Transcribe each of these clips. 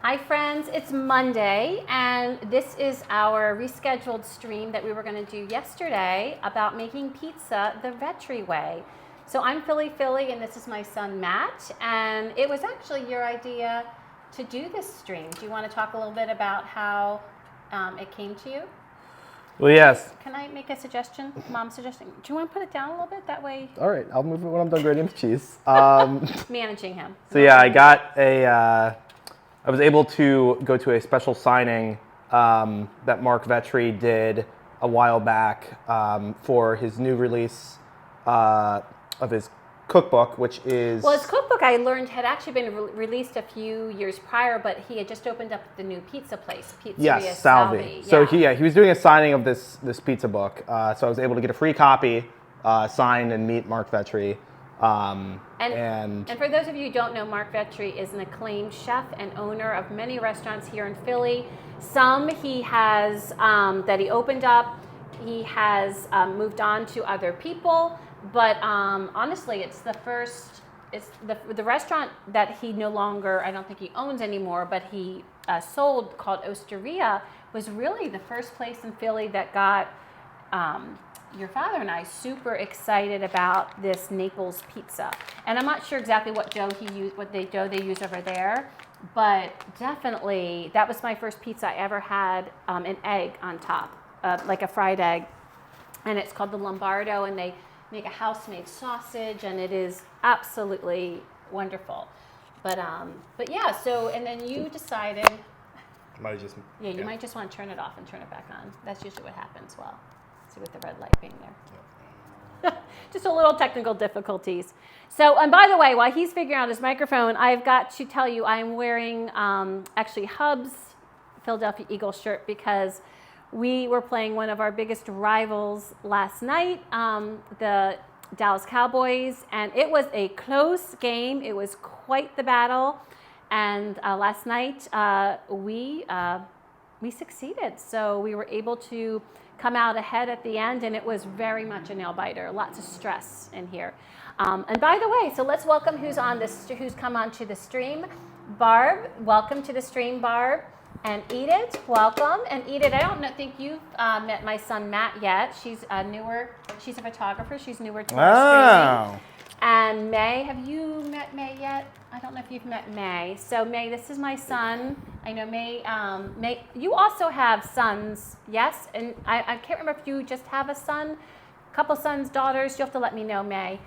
Hi friends, it's Monday and this is our rescheduled stream that we were going to do yesterday about making pizza the Vetri way. So I'm Philly and this is my son Matt, and it was actually your idea to do this stream. Do you want to talk a little bit about how it came to you? Well, yes. Can I make a suggestion? Mom's suggestion. Do you want to put it down a little bit? That way. All right, I'll move it when I'm done grating the cheese. Managing him. So yeah, I was able to go to a special signing that Mark Vetri did a while back for his new release of his cookbook, which is... Well, his cookbook, I learned, had actually been released a few years prior, but he had just opened up the new pizza place, Pizzeria Salvi. So he was doing a signing of this pizza book, so I was able to get a free copy, signed, and meet Mark Vetri. And for those of you who don't know, Mark Vetri is an acclaimed chef and owner of many restaurants here in Philly. Some he has that he opened up. He has moved on to other people, but honestly, it's the first. It's the restaurant that he no longer, I don't think he owns anymore, but he sold, called Osteria, was really the first place in Philly that got your father and I super excited about this Naples pizza. And I'm not sure exactly what dough they use over there, but definitely that was my first pizza I ever had, an egg on top, like a fried egg. And it's called the Lombardo, and they make a house-made sausage, and it is absolutely wonderful. But yeah, so, and then you decided, you might just want to turn it off and turn it back on. That's usually what happens. Well, see, with the red light being there. Yep. Just a little technical difficulties. So, and by the way, while he's figuring out his microphone, I've got to tell you I'm wearing actually Hub's Philadelphia Eagles shirt because we were playing one of our biggest rivals last night, the Dallas Cowboys, and it was a close game. It was quite the battle, and last night we succeeded. So we were able to come out ahead at the end, and it was very much a nail biter. Lots of stress in here. And by the way, so let's welcome who's come onto the stream. Barb, welcome to the stream, Barb. And Edith, welcome. And Edith, I don't think you've met my son Matt yet. She's newer. She's a photographer. She's newer to our streaming. And May, have you met May yet? I don't know if you've met May. So May, this is my son. I know May. May, you also have sons, yes? And I can't remember if you just have a son, a couple sons, daughters. You'll have to let me know, May.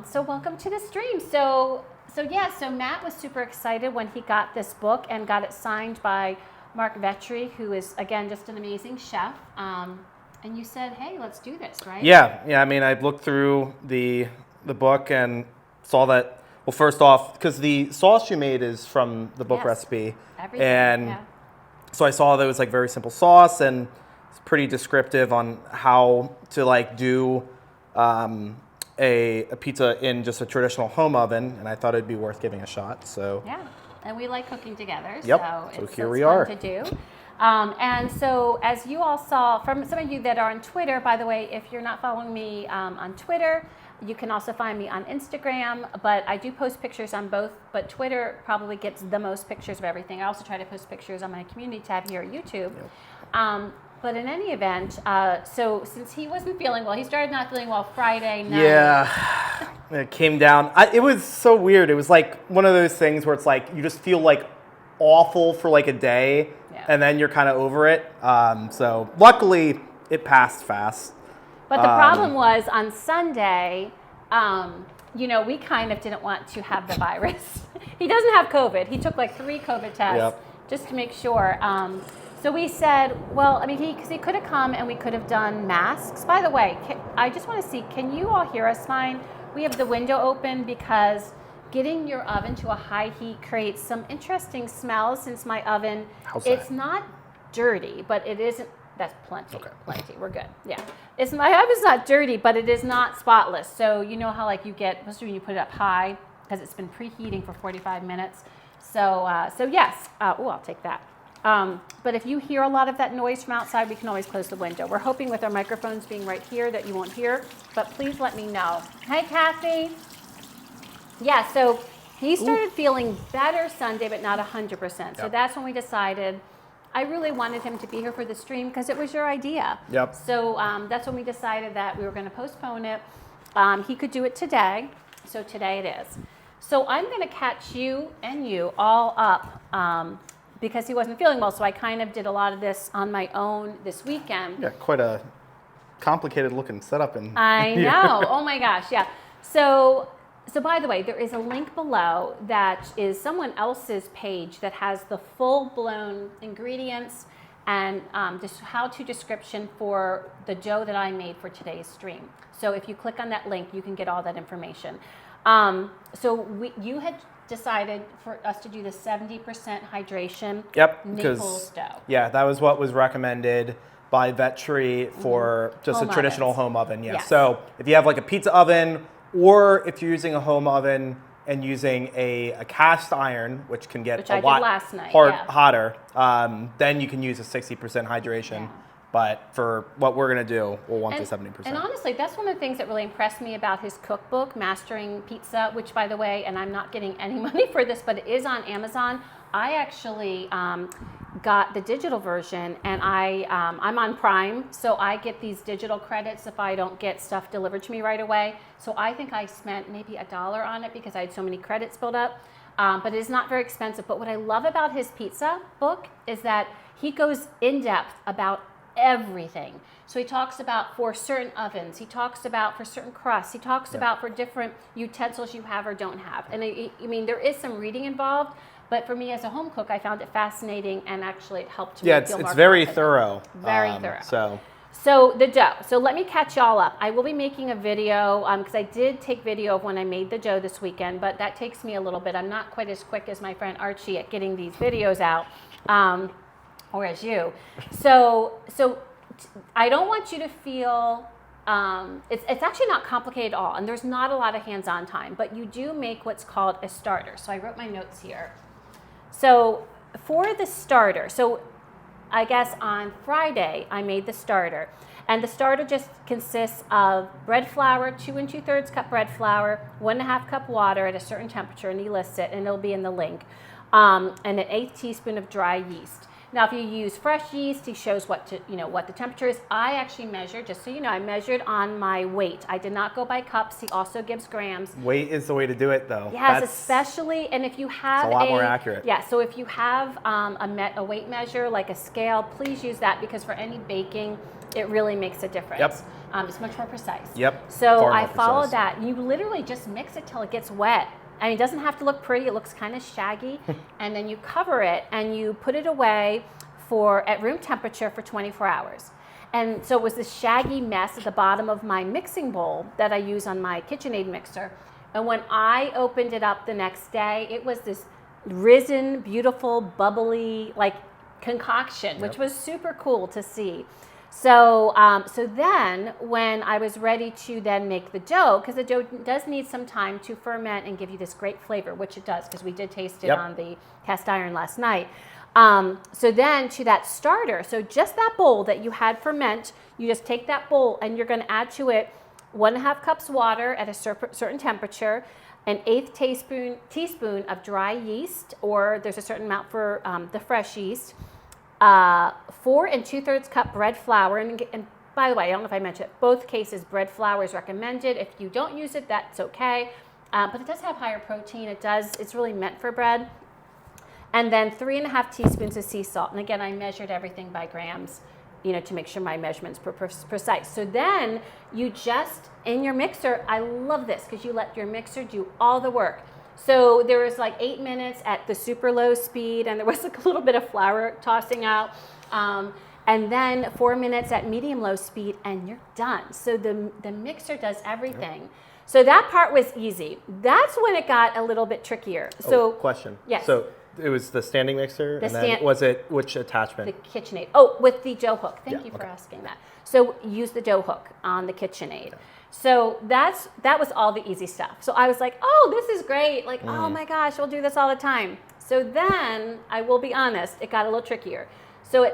So welcome to the stream. So Matt was super excited when he got this book and got it signed by Mark Vetri, who is, again, just an amazing chef. And you said, hey, let's do this, right? Yeah. I mean, I looked through the book and saw that, well, first off, because the sauce you made is from the book recipe. Everything, and so I saw that it was like very simple sauce, and it's pretty descriptive on how to do a pizza in just a traditional home oven, and I thought it'd be worth giving a shot. So yeah, and we like cooking together. Yep. So here we are to do. And so, as you all saw from some of you that are on Twitter, by the way, if you're not following me on Twitter, you can also find me on Instagram, but I do post pictures on both, but Twitter probably gets the most pictures of everything. I also try to post pictures on my community tab here at YouTube. Yep. But in any event, so since he wasn't feeling well, he started not feeling well Friday night. Yeah, it came down. It was so weird. It was like one of those things where it's like you just feel like awful for like a day, and then you're kind of over it. So luckily, it passed fast. But the problem was on Sunday, we kind of didn't want to have the virus. He doesn't have COVID. He took like 3 COVID tests just to make sure. So we said, well, I mean, he could have come and we could have done masks. By the way, I just want to see, can you all hear us fine? We have the window open because getting your oven to a high heat creates some interesting smells since my oven, it's not dirty, but it isn't, that's plenty, plenty, we're good, yeah. My oven's not dirty, but it is not spotless. So you know how you get, especially when you put it up high, because it's been preheating for 45 minutes. So yes, I'll take that. But if you hear a lot of that noise from outside, we can always close the window. We're hoping with our microphones being right here that you won't hear, but please let me know. Hi, Kathy. Yeah, so He started feeling better Sunday, but not 100%. So Yep. that's when we decided. I really wanted him to be here for the stream because it was your idea. Yep. So that's when we decided that we were going to postpone it. He could do it today, so today it is. So I'm going to catch you and you all up because he wasn't feeling well. So I kind of did a lot of this on my own this weekend. Yeah, quite a complicated looking setup. I know. Oh my gosh, yeah. So by the way, there is a link below that is someone else's page that has the full-blown ingredients and just how-to description for the dough that I made for today's stream. So if you click on that link, you can get all that information. You had decided for us to do the 70% hydration Yep, Naples dough. Yeah, that was what was recommended by Vetri for just Home a traditional ovens. home oven. Yeah. Yes. So if you have like a pizza oven, or if you're using a home oven and using a cast iron, which can get Which a I did lot last night, yeah. hotter, then you can use a 60% hydration. Yeah. But for what we're gonna do, we'll want the 70%. And honestly, that's one of the things that really impressed me about his cookbook, Mastering Pizza, which, by the way, and I'm not getting any money for this, but it is on Amazon. I actually got the digital version, and I'm on Prime, so I get these digital credits if I don't get stuff delivered to me right away. So I think I spent maybe $1 on it because I had so many credits built up. But it is not very expensive. But what I love about his pizza book is that he goes in depth about everything. So he talks about for certain ovens, he talks about for certain crusts, he talks about for different utensils you have or don't have. And I mean, there is some reading involved, but for me as a home cook, I found it fascinating, and actually it helped me feel more it's very confident. thorough. Very thorough. So So the dough. So let me catch y'all up. I will be making a video because I did take video of when I made the dough this weekend, but that takes me a little bit. I'm not quite as quick as my friend Archie at getting these videos out, or as you. So I don't want you to feel. It's actually not complicated at all, and there's not a lot of hands-on time, but you do make what's called a starter. So I wrote my notes here. So for the starter, so I guess on Friday I made the starter, and the starter just consists of bread flour, 2 2/3 cup bread flour, 1.5 cup water at a certain temperature, and he lists it, and it'll be in the link, and an 1/8 teaspoon of dry yeast. Now, if you use fresh yeast, he shows what the temperature is. I actually measured, just so you know, I measured on my weight. I did not go by cups. He also gives grams. weight is the way to do it, though. Yes, especially, and if you have It's a lot more accurate. Yeah, so if you have a weight measure, like a scale, please use that, because for any baking, it really makes a difference. Yep. It's much more precise. Yep, So far I more followed precise. that. You literally just mix it till it gets wet. I mean, it doesn't have to look pretty. It looks kind of shaggy. And then you cover it and you put it away at room temperature for 24 hours. And so it was this shaggy mess at the bottom of my mixing bowl that I use on my KitchenAid mixer. And when I opened it up the next day, it was this risen, beautiful, bubbly, like concoction, which was super cool to see. So then when I was ready to then make the dough, because the dough does need some time to ferment and give you this great flavor, which it does, because we did taste it on the cast iron last night. So then to that starter, so just that bowl that you had ferment, you just take that bowl and you're going to add to it 1.5 cups water at a certain temperature, an 1/8 teaspoon of dry yeast, or there's a certain amount for the fresh yeast, 4 2/3 cup bread flour, and by the way, I don't know if I mentioned it, both cases bread flour is recommended. If you don't use it, that's okay, but it does have higher protein. It's really meant for bread. And then 3.5 teaspoons of sea salt. And again, I measured everything by grams, to make sure my measurements were precise. So then you just, in your mixer, I love this because you let your mixer do all the work. So there was like 8 minutes at the super low speed, and there was like a little bit of flour tossing out. And then 4 minutes at medium low speed, and you're done. So the mixer does everything. Yep. So that part was easy. That's when it got a little bit trickier. So question. Yes. So it was the standing mixer, then was it which attachment? The KitchenAid. Oh, with the dough hook. Thank you for okay. asking that. So use the dough hook on the KitchenAid. Yeah. So that was all the easy stuff. So I was like, oh, this is great. Like, oh my gosh, we'll do this all the time. So then, I will be honest, it got a little trickier. So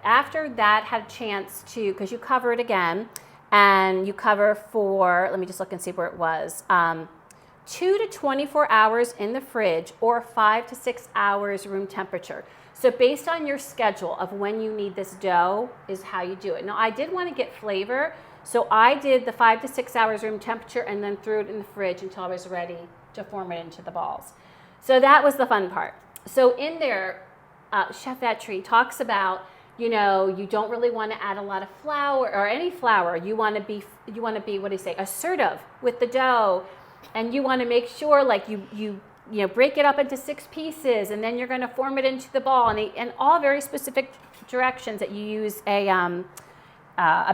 after that had a chance to, because you cover it again, and you cover for, let me just look and see where it was, 2 to 24 hours in the fridge or 5 to 6 hours room temperature. So based on your schedule of when you need this dough is how you do it. Now I did want to get flavor, so I did the 5 to 6 hours room temperature and then threw it in the fridge until I was ready to form it into the balls. So that was the fun part. So in there, Chef Etri talks about, you know, you don't really want to add a lot of flour or any flour. You want to be, what do you say, assertive with the dough, and you want to make sure like you break it up into 6 pieces, and then you're going to form it into the ball, and all very specific directions that you use a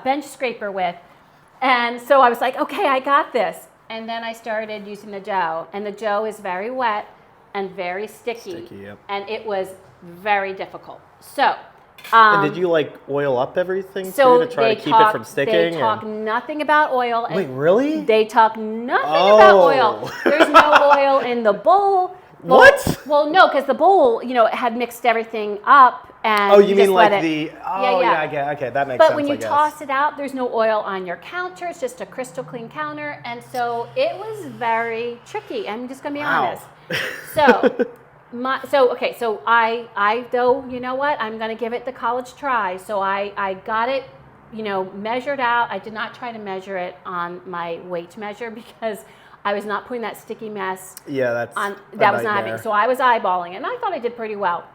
bench scraper with. And so I was like, okay, I got this. And then I started using the dough, and the dough is very wet and very sticky, yep. And it was very difficult. So. And did you like oil up everything too to try to keep it from sticking? They talk nothing about oil. Wait, really? They talk nothing about oil. There's no oil in the bowl. Well, what? Well, no, because the bowl, had mixed everything up, and you mean like the? Oh yeah. I get. Okay, that makes sense. But when you toss it out, there's no oil on your counter. It's just a crystal clean counter, and so it was very tricky. I'm just gonna be honest. So. So I though, you know what, I'm going to give it the college try. So I got it, measured out. I did not try to measure it on my weight measure because I was not putting that sticky mess that was not happening. So I was eyeballing it, and I thought I did pretty well.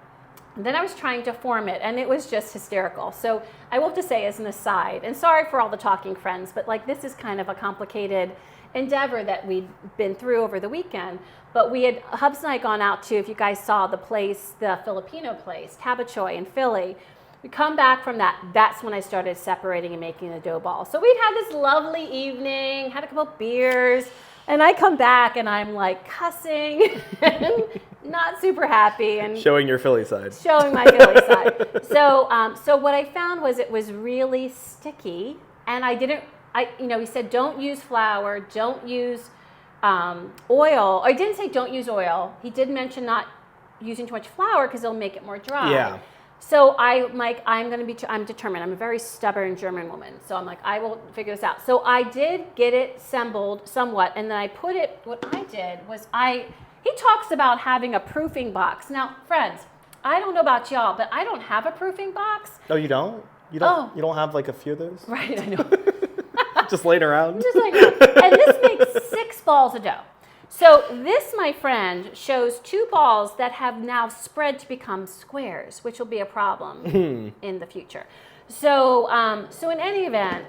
And then I was trying to form it, and it was just hysterical. So I will have to say as an aside, and sorry for all the talking friends, but like this is kind of a complicated endeavor that we'd been through over the weekend. But Hubs and I gone out to, if you guys saw the place, the Filipino place, Tabachoy in Philly. We come back from that, that's when I started separating and making the dough ball. So we'd had this lovely evening, had a couple beers, and I come back and I'm like cussing and not super happy. And showing your Philly side. Showing my Philly side. So what I found was it was really sticky, and he said don't use flour, don't use oil. Or he didn't say don't use oil. He did mention not using too much flour because it'll make it more dry. Yeah. So I'm determined. I'm a very stubborn German woman. So I'm like, I will figure this out. So I did get it assembled somewhat, and then what I did was he talks about having a proofing box. Now, friends, I don't know about y'all, but I don't have a proofing box. Oh, you don't? You don't have like a few of those? Right, I know. Just laying around. Just laying around. And this makes 6 balls of dough. So this, my friend, shows 2 balls that have now spread to become squares, which will be a problem in the future. So in any event,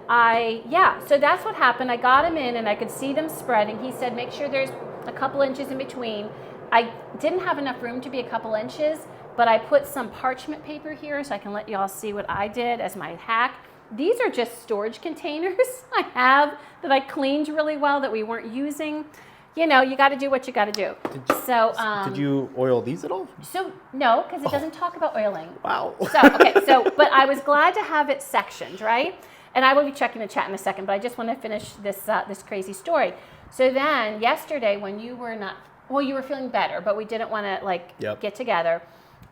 so that's what happened. I got them in, and I could see them spreading. He said, make sure there's a couple inches in between. I didn't have enough room to be a couple inches, but I put some parchment paper here so I can let you all see what I did as my hack. These are just storage containers I have that I cleaned really well that we weren't using. You got to do what you got to do. Did you oil these at all? So no, because it doesn't talk about oiling. Wow. But I was glad to have it sectioned, right? And I will be checking the chat in a second, but I just want to finish this crazy story. So then yesterday, when you were feeling better, but we didn't want to get together.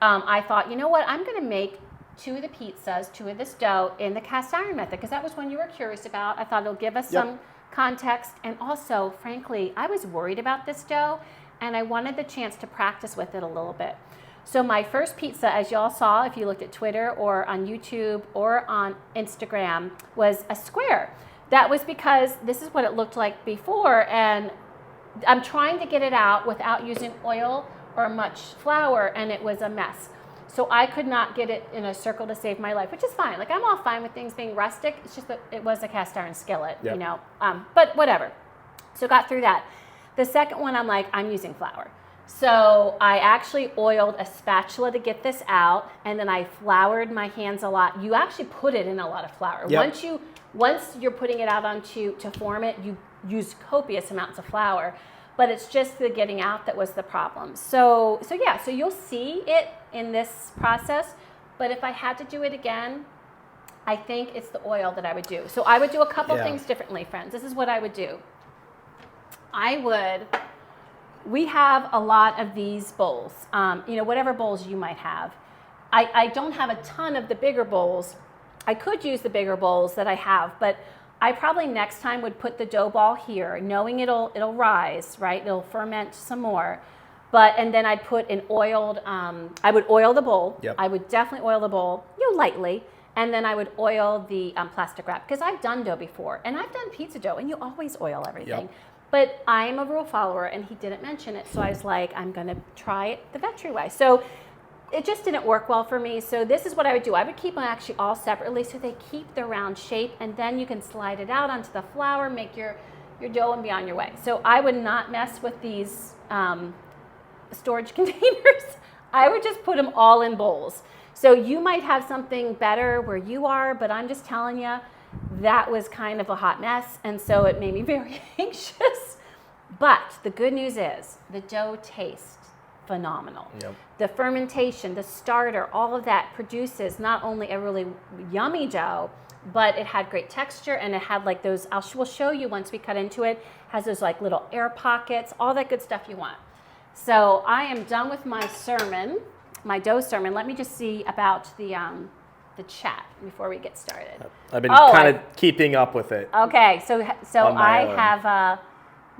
I thought, you know what? I'm going to make 2 of the pizzas, 2 of this dough in the cast iron method, because that was one you were curious about. I thought it'll give us some context, and also, frankly, I was worried about this dough, and I wanted the chance to practice with it a little bit. So my first pizza, as y'all saw, if you looked at Twitter or on YouTube or on Instagram, was a square. That was because this is what it looked like before, and I'm trying to get it out without using oil or much flour, and it was a mess. So I could not get it in a circle to save my life, which is fine. Like, I'm all fine with things being rustic. It's just that it was a cast iron skillet, but whatever. So got through that. The second one, I'm like, I'm using flour. So I actually oiled a spatula to get this out, and then I floured my hands a lot. You actually put it in a lot of flour. Yep. Once you're putting it out to form it, you use copious amounts of flour. But it's just the getting out that was the problem. So you'll see it in this process. But if I had to do it again, I think it's the oil that I would do. So I would do a couple things differently, friends. This is what I would do. We have a lot of these bowls, whatever bowls you might have. I don't have a ton of the bigger bowls. I could use the bigger bowls that I have, but I probably next time would put the dough ball here, knowing it'll rise, right? It'll ferment some more. And then I'd put an oiled, I would oil the bowl. Yep. I would definitely oil the bowl, lightly. And then I would oil the plastic wrap, because I've done dough before, and I've done pizza dough, and you always oil everything. Yep. But I'm a rule follower, and he didn't mention it, so I was like, I'm gonna try it the Vetri way. So it just didn't work well for me. So this is what I would do. I would keep them actually all separately so they keep the round shape, and then you can slide it out onto the flour, make your dough, and be on your way. So I would not mess with these storage containers. I would just put them all in bowls. So you might have something better where you are, but I'm just telling you, that was kind of a hot mess, and so it made me very anxious. But the good news is the dough tastes phenomenal. Yep. The fermentation, the starter, all of that produces not only a really yummy dough, but it had great texture, and it had like those, we'll show you once we cut into it, has those like little air pockets, all that good stuff you want. So I am done with my sermon, my dough sermon. Let me just see about the chat before we get started. I've been kind of keeping up with it. Okay, so On my I own. have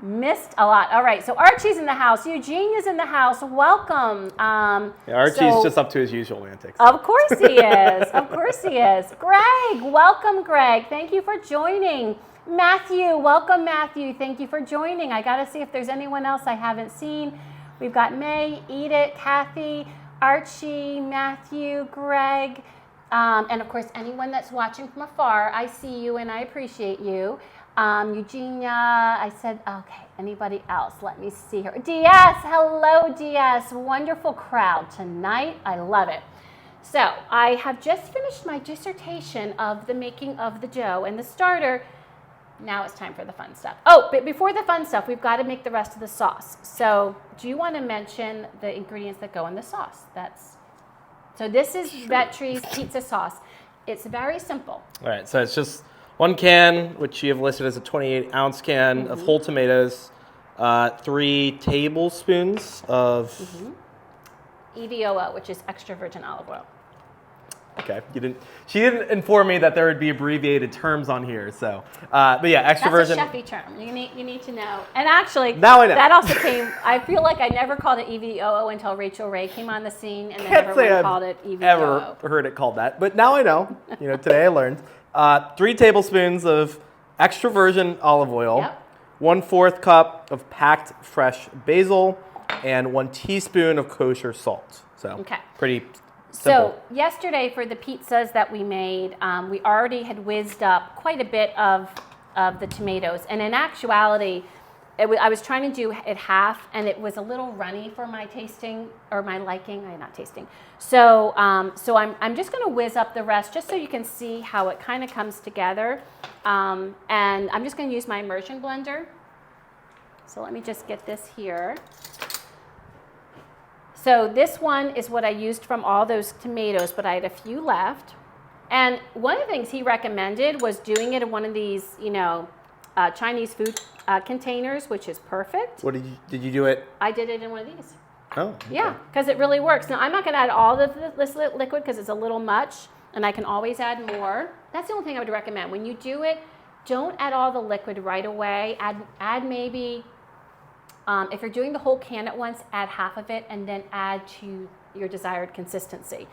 missed a lot. All right, so Archie's in the house. Eugenia's in the house. Welcome. Archie's just up to his usual antics. Of course he is. Of course he is. Greg, welcome, Greg. Thank you for joining. Matthew, welcome, Matthew. Thank you for joining. I got to see if there's anyone else I haven't seen. We've got May, Edith, Kathy, Archie, Matthew, Greg, and of course, anyone that's watching from afar, I see you and I appreciate you. Eugenia, I said, okay, anybody else? Let me see her. DS, hello, DS. Wonderful crowd tonight. I love it. So I have just finished my dissertation of the making of the dough and the starter. Now it's time for the fun stuff. Oh, but before the fun stuff, we've got to make the rest of the sauce. So do you want to mention the ingredients that go in the sauce? So this is Vetri's pizza sauce. It's very simple. All right, so it's just 1 can, which you have listed as a 28-ounce can of whole tomatoes, 3 tablespoons of... EVOO, which is extra virgin olive oil. Okay, she didn't inform me that there would be abbreviated terms on here, so, but yeah, extra virgin. That's a chefy term. You need to know. And actually, now I know. That also came, I feel like I never called it EVOO until Rachel Ray came on the scene, and then Can't say everyone I've called it EVOO. ever heard it called that, but now I know. Today I learned. 3 tablespoons of extra virgin olive oil, Yep. 1/4 cup of packed fresh basil, and 1 teaspoon of kosher salt. So Okay. pretty simple. So yesterday for the pizzas that we made, we already had whizzed up quite a bit of the tomatoes. And in actuality, I was trying to do it half, and it was a little runny for my tasting, or my liking. I'm not tasting. So I'm just going to whiz up the rest just so you can see how it kind of comes together. And I'm just going to use my immersion blender. So let me just get this here. So this one is what I used from all those tomatoes, but I had a few left. And one of the things he recommended was doing it in one of these, Chinese food containers, which is perfect. What did you do it? I did it in one of these. Oh, okay. Yeah, because it really works. Now, I'm not going to add all of this liquid because it's a little much, and I can always add more. That's the only thing I would recommend. When you do it, don't add all the liquid right away. Add maybe... if you're doing the whole can at once, add half of it and then add to your desired consistency.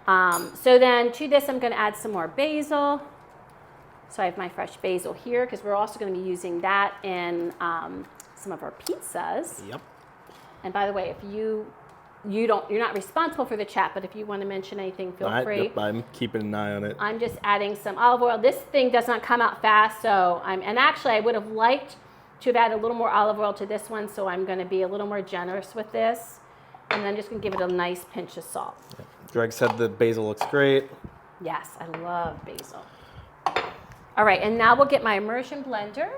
So then to this, I'm going to add some more basil. So I have my fresh basil here because we're also going to be using that in some of our pizzas. Yep. And by the way, if you're not responsible for the chat, but if you want to mention anything, feel free. Yep, I'm keeping an eye on it. I'm just adding some olive oil. This thing does not come out fast, and actually I would have liked to have added a little more olive oil to this one, so I'm going to be a little more generous with this. And then I'm just going to give it a nice pinch of salt. Yep. Greg said the basil looks great. Yes, I love basil. All right, and now we'll get my immersion blender.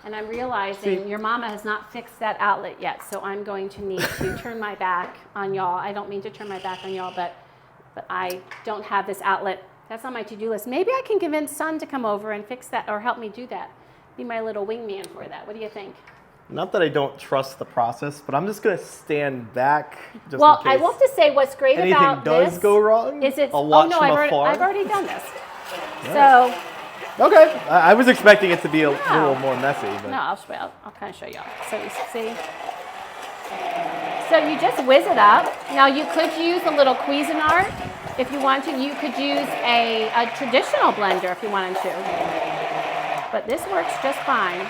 And I'm realizing your mama has not fixed that outlet yet, so I'm going to need to turn my back on y'all. I don't mean to turn my back on y'all, but I don't have this outlet. That's on my to-do list. Maybe I can convince Son to come over and fix that or help me do that. Be my little wingman for that. What do you think? Not that I don't trust the process, but I'm just going to stand back just Well, in case I will have to say what's great anything about does this go wrong. is it's I'll watch I've from afar. already done this. Nice. So Okay. I was expecting it to be a little more messy. But. No, I'll kind of show y'all. So you see. So you just whiz it up. Now you could use a little Cuisinart if you want to. You could use a traditional blender if you wanted to. But this works just fine.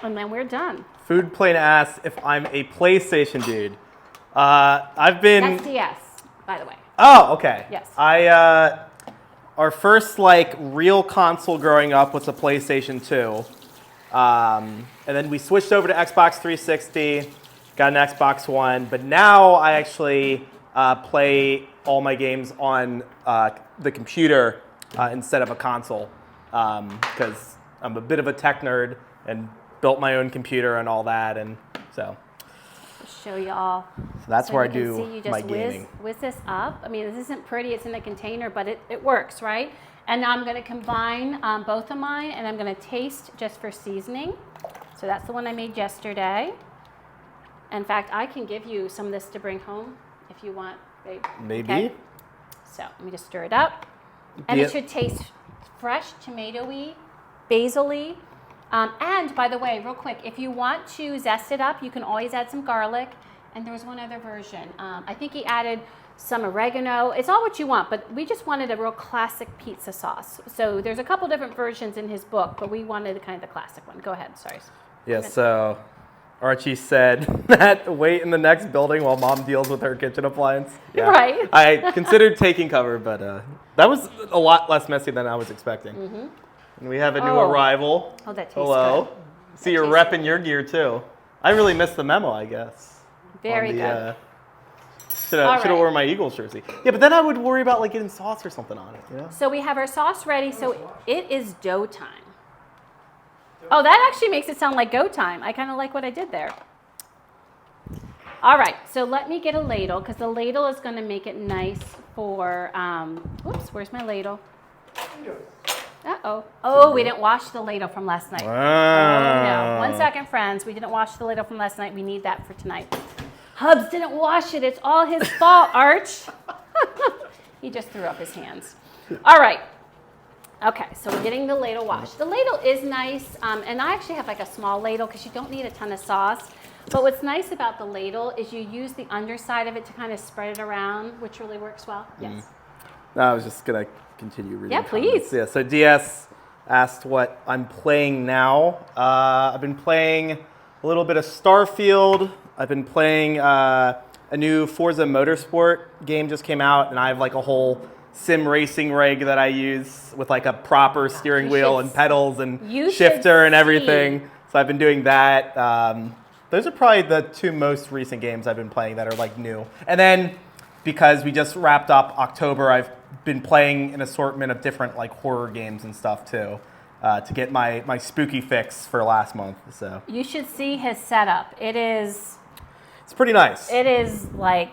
And then we're done. Food Plane asks if I'm a PlayStation dude. I've been. That's DS, by the way. Oh, okay. Yes. Our first like real console growing up was a PlayStation 2. And then we switched over to Xbox 360, got an Xbox One, but now I actually play all my games on the computer instead of a console because I'm a bit of a tech nerd and built my own computer and all that, and so. Show y'all. So that's where I do you just my gaming. Whiz this up. I mean, this isn't pretty. It's in a container, but it works, right? And now I'm going to combine both of mine, and I'm going to taste just for seasoning. So that's the one I made yesterday. In fact, I can give you some of this to bring home if you want, babe. Maybe. Okay? So let me just stir it up. And it should taste fresh, tomatoey, basil-y. And by the way, real quick, if you want to zest it up, you can always add some garlic. And there was one other version. I think he added some oregano. It's all what you want, but we just wanted a real classic pizza sauce. So there's a couple different versions in his book, but we wanted kind of the classic one. Go ahead, sorry. Yeah, so Archie said that wait in the next building while mom deals with her kitchen appliance. Yeah. Right. I considered taking cover, but that was a lot less messy than I was expecting. Mm-hmm. And we have a new arrival. Oh, that tastes Hello. good. See, you're repping your gear too. I really missed the memo, I guess. Very good. Should have worn my Eagles jersey. Yeah, but then I would worry about like getting sauce or something on it. You know? So we have our sauce ready. So it is dough time. Oh, that actually makes it sound like go time. I kind of like what I did there. All right, so let me get a ladle because the ladle is going to make it nice for, whoops, where's my ladle? Uh-oh. Oh, we didn't wash the ladle from last night. Oh, no. 1 second, friends. We didn't wash the ladle from last night. We need that for tonight. Hubs didn't wash it. It's all his fault, Arch. He just threw up his hands. All right. Okay, so we're getting the ladle washed. The ladle is nice, and I actually have like a small ladle because you don't need a ton of sauce. But what's nice about the ladle is you use the underside of it to kind of spread it around, which really works well. Yes. No, I was just going to continue reading. Yeah, please. Yeah, so DS asked what I'm playing now. I've been playing a little bit of Starfield. I've been playing a new Forza Motorsport game just came out, and I have like a whole sim racing rig that I use with like a proper steering wheel and pedals and shifter and everything. So I've been doing that. Those are probably the two most recent games I've been playing that are like new. And then because we just wrapped up October, I've been playing an assortment of different like horror games and stuff too to get my spooky fix for last month. So you should see his setup. It's pretty nice. It is like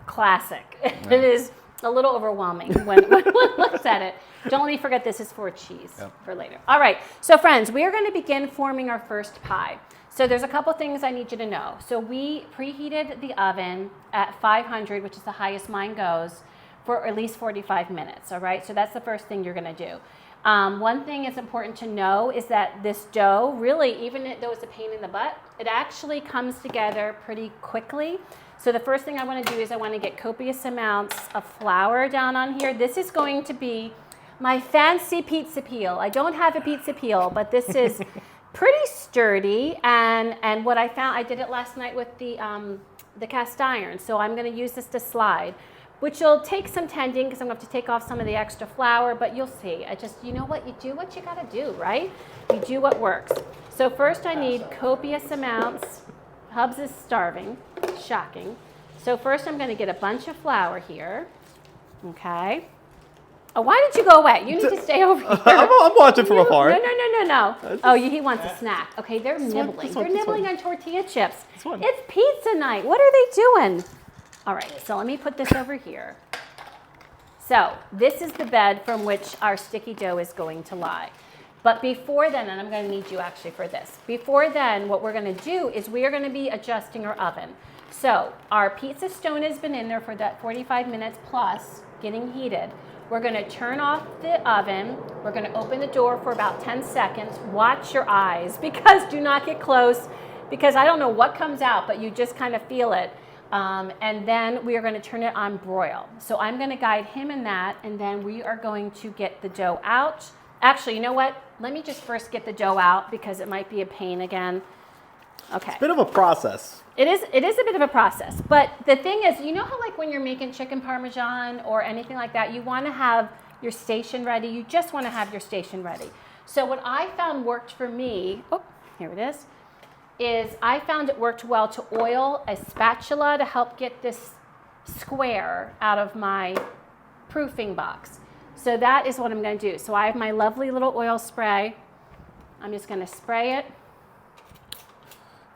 classic. Yeah. It is a little overwhelming when one looks at it. Don't forget this is for cheese for later. All right, so friends, we are going to begin forming our first pie. So there's a couple things I need you to know. So we preheated the oven at 500, which is the highest mine goes, for at least 45 minutes, all right? So that's the first thing you're gonna do. One thing is important to know is that this dough, really, even though it's a pain in the butt, it actually comes together pretty quickly. So the first thing I wanna do is I wanna get copious amounts of flour down on here. This is going to be my fancy pizza peel. I don't have a pizza peel, but this is pretty sturdy, and what I found, I did it last night with the cast iron, so I'm going to use this to slide, which will take some tending because I'm going to have to take off some of the extra flour, but you'll see. You know what, you do what you got to do, right? You do what works. So first I need copious amounts. Hubs is starving, shocking. So first I'm going to get a bunch of flour here, okay? Oh, why did you go away? You need to stay over here. I'm watching from afar. No. Oh, he wants a snack. Okay, they're nibbling. They're nibbling on tortilla chips. It's pizza night. What are they doing? All right, so let me put this over here. So this is the bed from which our sticky dough is going to lie. But before then, and I'm going to need you actually for this, before then, what we're going to do is we are going to be adjusting our oven. So our pizza stone has been in there for that 45 minutes plus, getting heated. We're going to turn off the oven. We're going to open the door for about 10 seconds. Watch your eyes because do not get close because I don't know what comes out, but you just kind of feel it. And then we are going to turn it on broil. So I'm going to guide him in that, and then we are going to get the dough out. Actually, you know what? Let me just first get the dough out because it might be a pain again. Okay. It's a bit of a process. It is a bit of a process. But the thing is, you know how like when you're making chicken parmesan or anything like that, you want to have your station ready. You just want to have your station ready. So what I found worked for me, oh, here it is I found it worked well to oil a spatula to help get this square out of my proofing box. So that is what I'm going to do. So I have my lovely little oil spray. I'm just going to spray it.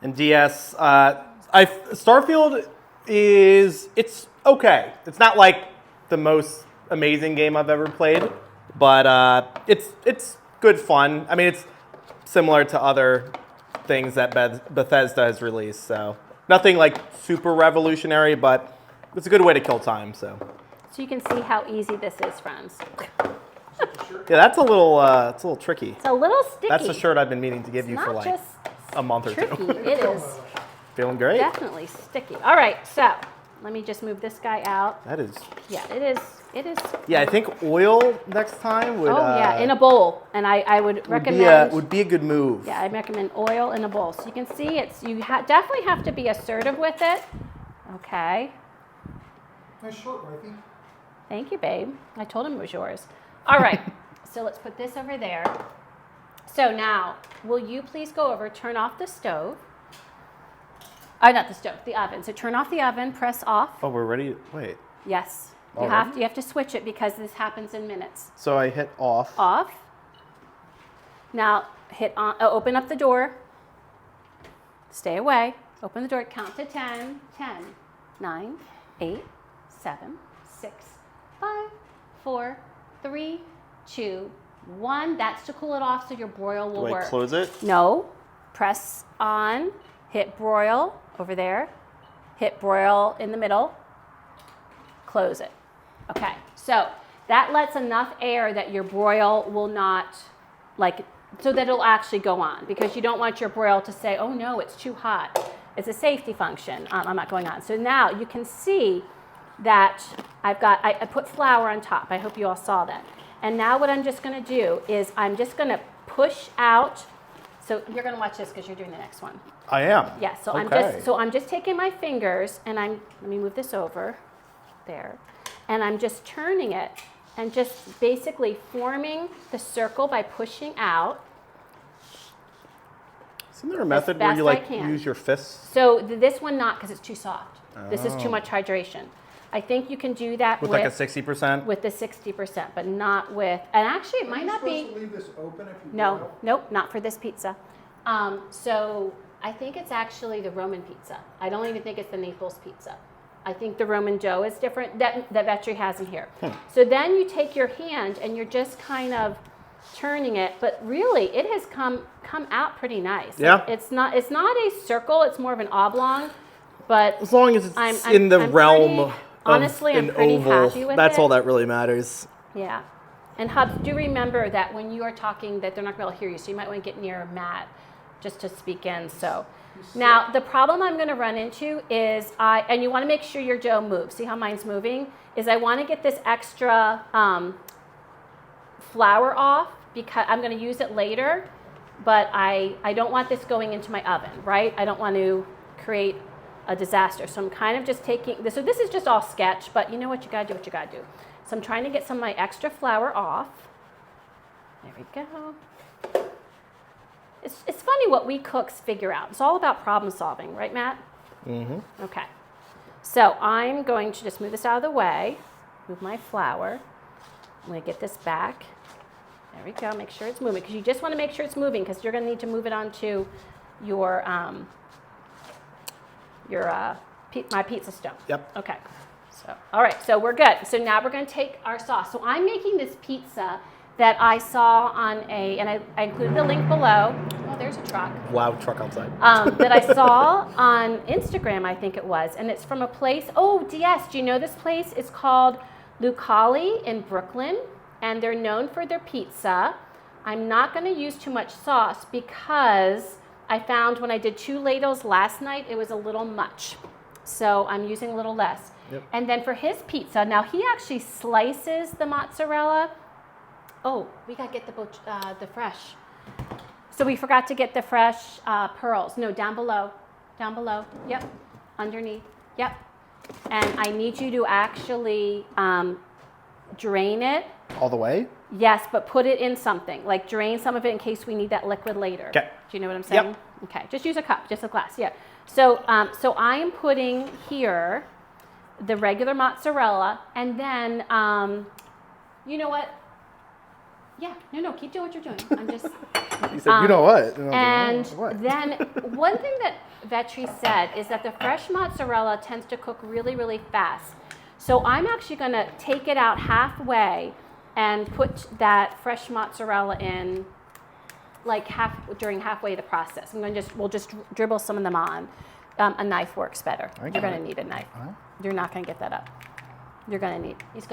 And DS, Starfield it's okay. It's not like the most amazing game I've ever played, but it's good fun. I mean, it's similar to other things that Bethesda has released, so nothing like super revolutionary, but it's a good way to kill time. So you can see how easy this is, friends. Yeah, that's a little tricky. It's a little sticky. That's the shirt I've been meaning to give you Not for like just a month or tricky. two. It is Feeling great? definitely sticky. All right, so let me just move this guy out. That is. Yeah, it is. It is. Yeah, I think oil next time would. Oh yeah, in a bowl, and I would recommend. Would be a good move. Yeah, I recommend oil in a bowl. So you can see definitely have to be assertive with it. Okay. Nice shirt, Wifey. Thank you, babe. I told him it was yours. All right, so let's put this over there. So now, will you please go over, turn off the stove. Not the stove, the oven. So turn off the oven, press off. Oh, we're ready. Wait. Yes, you Already? have to switch it because this happens in minutes. So I hit off. Off. Now hit on. Open up the door. Stay away. Open the door. Count to 10. 10, 9, 8, 7, 6, 5, 4, 3, 2, 1. That's to cool it off so your broil will Do I work. close it? No. Press on. Hit broil over there. Hit broil in the middle. Close it. Okay. So that lets enough air that your broil will not so that it'll actually go on, because you don't want your broil to say, oh no, it's too hot. It's a safety function. I'm not going on. So now you can see that I put flour on top. I hope you all saw that. And now what I'm just going to do is I'm just going to push out. So you're going to watch this because you're doing the next one. I am. Yeah. So Okay. I'm just taking my fingers and let me move this over there, and I'm just turning it and just basically forming the circle by pushing out. Isn't there a method where best you I can. use your fists So this one not, because it's too soft. This is too much hydration. I think you can do that with like a 60%? with the 60%, but not with, and actually it might not Are you be. supposed to leave this open if you No, boil? nope, not for this pizza. So I think it's actually the Roman pizza. I don't even think it's the Naples pizza. I think the Roman dough is different that Vetri has in here. So then you take your hand and you're just kind of turning it, but really it has come out pretty nice. Yeah. It's not a circle, it's more of an oblong, but As long as it's I'm in the pretty- realm of honestly, I'm an pretty oval, happy with that's it. all that really matters. yeah. And Hubs, do remember that when you are talking that they're not going to be able to hear you, so you might want to get near Matt just to speak in. So now the problem I'm going to run into is and you want to make sure your dough moves. See how mine's moving? Is I want to get this extra flour off because I'm going to use it later, but I don't want this going into my oven, right? I don't want to create a disaster. So I'm kind of just taking this. So this is just all sketch, but you know what? You got to do what you got to do. So I'm trying to get some of my extra flour off. There we go. It's funny what we cooks figure out. It's all about problem solving, right, Matt? Mm-hmm. Okay. So I'm going to just move this out of the way, move my flour. I'm going to get this back. There we go. Make sure it's moving, because you just want to make sure it's moving, because you're going to need to move it onto my pizza stone. Yep. Okay. So, all right. So we're good. So now we're going to take our sauce. So I'm making this pizza that I saw on and I included the link below. Oh, there's a truck. Loud truck outside. That I saw on Instagram, I think it was. And it's from a place. Oh, DS, do you know this place? It's called Lucali in Brooklyn, and they're known for their pizza. I'm not going to use too much sauce because I found when I did 2 ladles last night, it was a little much. So I'm using a little less. Yep. And then for his pizza, now he actually slices the mozzarella. Oh, we got to get the fresh. So we forgot to get the fresh pearls. No, down below. Down below. Yep. Underneath. Yep. And I need you to actually drain it. All the way? Yes, but put it in something. Like drain some of it in case we need that liquid later. Okay. Do you know what I'm saying? Yep. Okay. Just use a cup, just a glass. Yeah. So I am putting here the regular mozzarella, and then you know what? Yeah. No. Keep doing what you're doing. I'm just. You said, you know what? And what? then one thing that Vetri said is that the fresh mozzarella tends to cook really, really fast. So I'm actually going to take it out halfway and put that fresh mozzarella in like halfway the process. We'll just dribble some of them on. A knife works better. You're going to need a knife. You're not going to get that up. He's going to need a knife. He's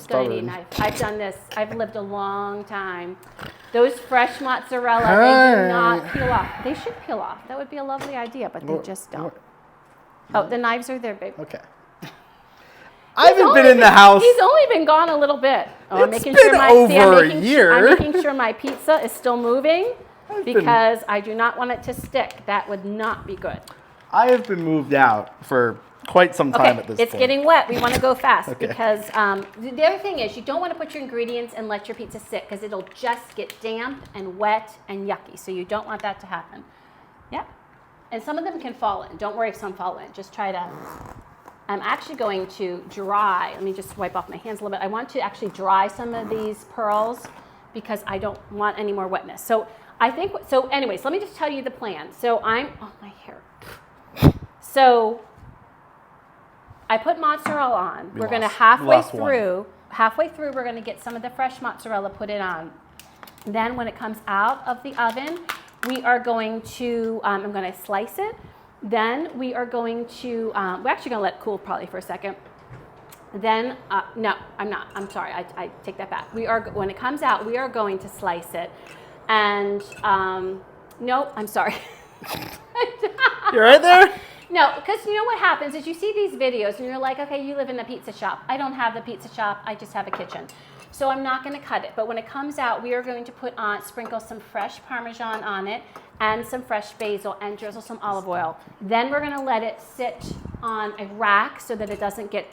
going to need a knife. I've done this. I've lived a long time. Those fresh mozzarella, they do not peel off. They should peel off. That would be a lovely idea, but they just don't. Oh, the knives are there, babe. Okay. I haven't been in the house. He's only been gone a little bit. Oh, I'm It's making been sure over a year. I'm making sure my pizza is still moving because I do not want it to stick. That would not be good. I have been moved out for quite some time at this point. It's getting wet. We want to go fast Okay. because the other thing is you don't want to put your ingredients and let your pizza sit because it'll just get damp and wet and yucky. So you don't want that to happen. Yeah. And some of them can fall in. Don't worry if some fall in. Just try to. I'm actually going to dry. Let me just wipe off my hands a little bit. I want to actually dry some of these pearls because I don't want any more wetness. So anyways, let me just tell you the plan. So my hair. So I put mozzarella on. We're going to halfway through, we're going to get some of the fresh mozzarella, put it on. Then when it comes out of the oven, we are going to, I'm going to slice it. Then we are going to, we're actually going to let it cool probably for a second. Then, no, I'm not. I'm sorry. I take that back. When it comes out, we are going to slice it. And, no, I'm sorry. You're right there? No, because you know what happens is you see these videos and you're like, okay, you live in a pizza shop. I don't have the pizza shop. I just have a kitchen. So I'm not going to cut it. But when it comes out, we are going to sprinkle some fresh Parmesan on it and some fresh basil and drizzle some olive oil. Then we're going to let it sit on a rack so that it doesn't get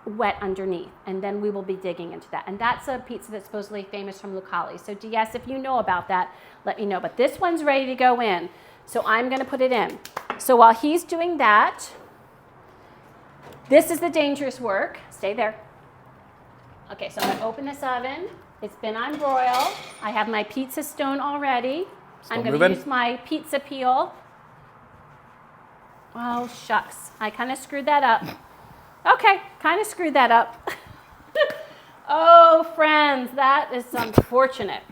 wet underneath. And then we will be digging into that. And that's a pizza that's supposedly famous from Lucali. So DS, if you know about that, let me know. But this one's ready to go in. So I'm going to put it in. So while he's doing that, this is the dangerous work. Stay there. Okay, so I'm going to open this oven. It's been on broil. I have my pizza stone already. I'm going to use my pizza peel. Oh, shucks. I kind of screwed that up. Okay, kind of screwed that up. Oh, friends, that is unfortunate.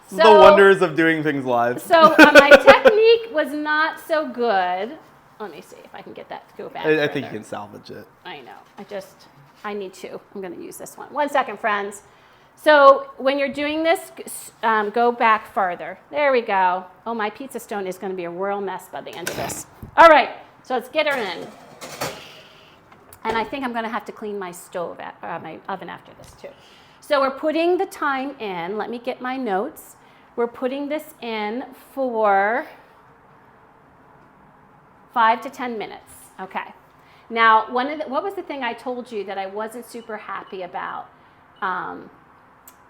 The wonders of doing things live. So my technique was not so good. Let me see if I can get that to go back. I think you can salvage it. I know. I need to. I'm going to use this one. 1 second, friends. So when you're doing this, go back farther. There we go. Oh, my pizza stone is going to be a royal mess by the end of this. All right. So let's get her in. And I think I'm going to have to clean my stove, my oven after this too. So we're putting the time in. Let me get my notes. We're putting this in for 5 to 10 minutes. Okay. Now, what was the thing I told you that I wasn't super happy about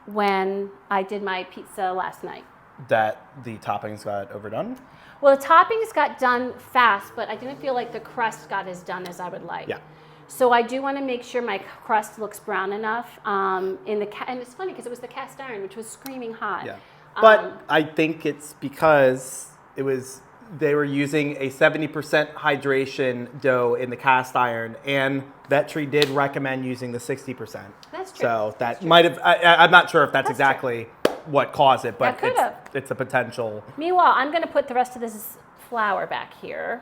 when I did my pizza last night? That the toppings got overdone? Well, the toppings got done fast, but I didn't feel like the crust got as done as I would like. Yeah. So I do want to make sure my crust looks brown enough. And it's funny because it was the cast iron, which was screaming hot. Yeah. But I think it's because they were using a 70% hydration dough in the cast iron, and Vetri did recommend using the 60%. That's true. So that might have, I'm not sure if that's exactly what caused it, but That could've. it's a potential. Meanwhile, I'm going to put the rest of this flour back here.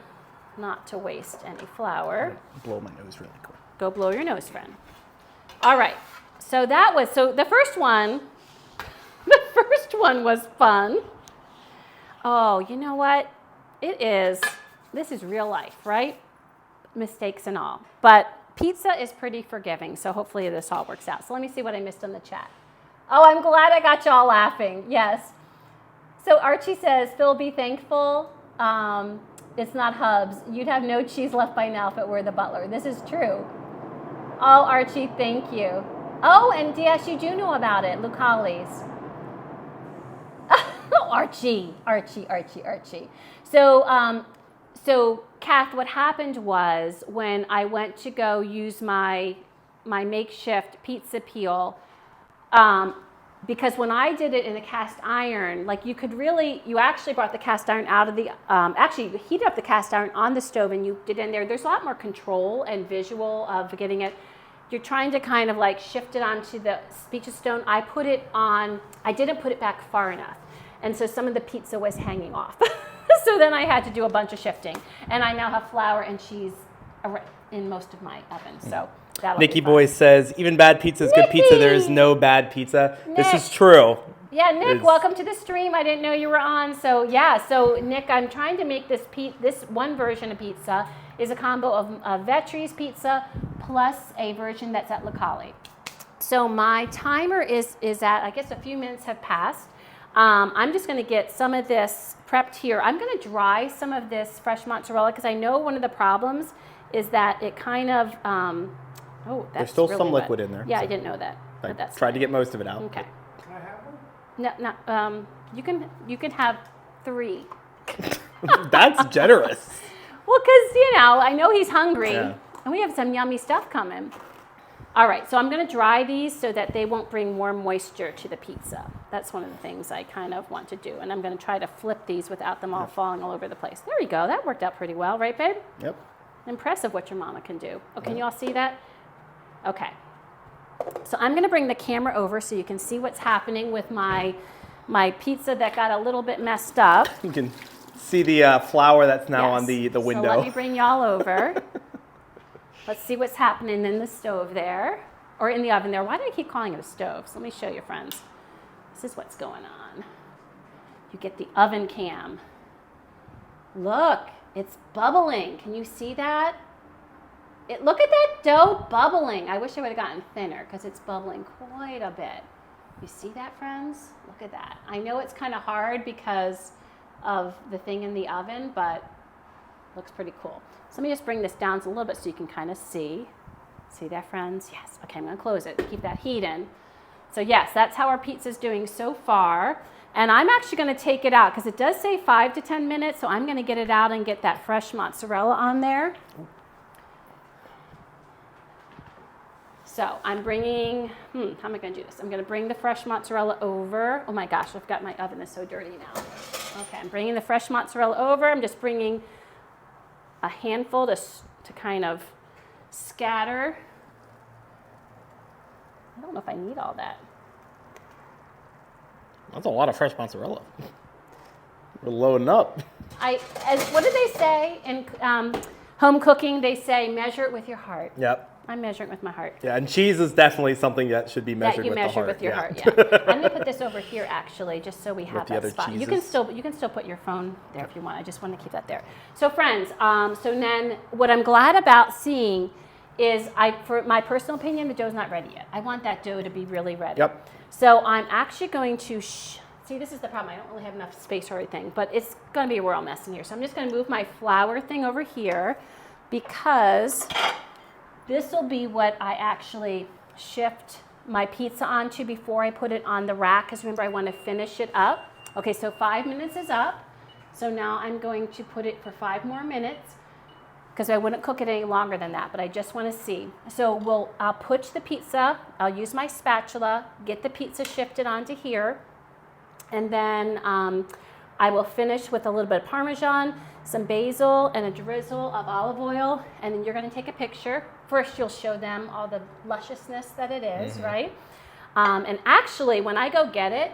not to waste any flour. Blow my nose really quick. Go blow your nose, friend. All right. So the first one was fun. Oh, you know what? This is real life, right? Mistakes and all. But pizza is pretty forgiving, so hopefully this all works out. So let me see what I missed on the chat. Oh, I'm glad I got y'all laughing. Yes. So Archie says, Phil, be thankful. It's not Hubs. You'd have no cheese left by now if it were the Butler. This is true. Oh, Archie, thank you. Oh, and DS, you do know about it. Lucali's. Archie. So Kath, what happened was when I went to go use my makeshift pizza peel, because when I did it in a cast iron, like you actually brought the cast iron out of actually you heated up the cast iron on the stove and you did it in there. There's a lot more control and visual of getting it. You're trying to kind of like shift it onto the speeches stone. I didn't put it back far enough. And so some of the pizza was hanging off. So then I had to do a bunch of shifting. And I now have flour and cheese in most of my oven. So that'll Nikki be fun. Boy says, even bad pizza is good pizza. There is no bad pizza. This is true. Yeah, Nick, welcome to the stream. I didn't know you were on. So yeah, so Nick, I'm trying to make this one version of pizza is a combo of Vetri's pizza plus a version that's at Locale. So my timer is at, I guess a few minutes have passed. I'm just going to get some of this prepped here. I'm going to dry some of this fresh mozzarella because I know one of the problems is that it kind of, that's There's still really some wet. liquid in there. Yeah, so I didn't know that. I But that's tried to get most of it out. okay. Can I have one? No, you can have 3. That's generous. Well, because, I know he's hungry, Yeah. and we have some yummy stuff coming. All right, so I'm going to dry these so that they won't bring more moisture to the pizza. That's one of the things I kind of want to do, and I'm going to try to flip these without them all falling all over the place. There we go. That worked out pretty well, right, babe? Yep. Impressive what your mama can do. Oh, can you all see that? Okay. So I'm going to bring the camera over so you can see what's happening with my pizza that got a little bit messed up. You can see the flour that's now on the So window. let me bring y'all over. Let's see what's happening in the stove there, or in the oven there. Why do I keep calling it a stove? So let me show you, friends. This is what's going on. You get the oven cam. Look, it's bubbling. Can you see that? Look at that dough bubbling. I wish I would have gotten thinner because it's bubbling quite a bit. You see that, friends? Look at that. I know it's kind of hard because of the thing in the oven, but looks pretty cool. So let me just bring this down a little bit so you can kind of see. See that, friends? Yes. Okay, I'm going to close it to keep that heat in. So yes, that's how our pizza's doing so far. And I'm actually going to take it out because it does say 5 to 10 minutes. So I'm going to get it out and get that fresh mozzarella on there. So I'm bringing, how am I going to do this? I'm going to bring the fresh mozzarella over. Oh my gosh, I've got my oven is so dirty now. Okay, I'm bringing the fresh mozzarella over. I'm just bringing a handful to kind of scatter. I don't know if I need all that. That's a lot of fresh mozzarella. We're loading up. What do they say in home cooking? They say measure it with your heart. Yep. I'm measuring with my heart. Yeah, and cheese is definitely something that should be measured That you with measure the heart. with your heart. Yeah. I'm gonna put this over here actually, just so we have the that other spot. You cheeses. can still put your phone there if you want. I just want to keep that there. So friends, so then what I'm glad about seeing is for my personal opinion, the dough's not ready yet. I want that dough to be really ready. Yep. So I'm actually going to see. This is the problem. I don't really have enough space or anything, but it's going to be a real mess in here. So I'm just going to move my flour thing over here because this will be what I actually shift my pizza onto before I put it on the rack, because remember I want to finish it up. Okay, so 5 minutes is up. So now I'm going to put it for 5 more minutes because I wouldn't cook it any longer than that, but I just want to see. So I'll put the pizza, I'll use my spatula, get the pizza shifted onto here, and then I will finish with a little bit of Parmesan, some basil, and a drizzle of olive oil, and then you're going to take a picture. First, you'll show them all the lusciousness that it is, right? And actually, when I go get it,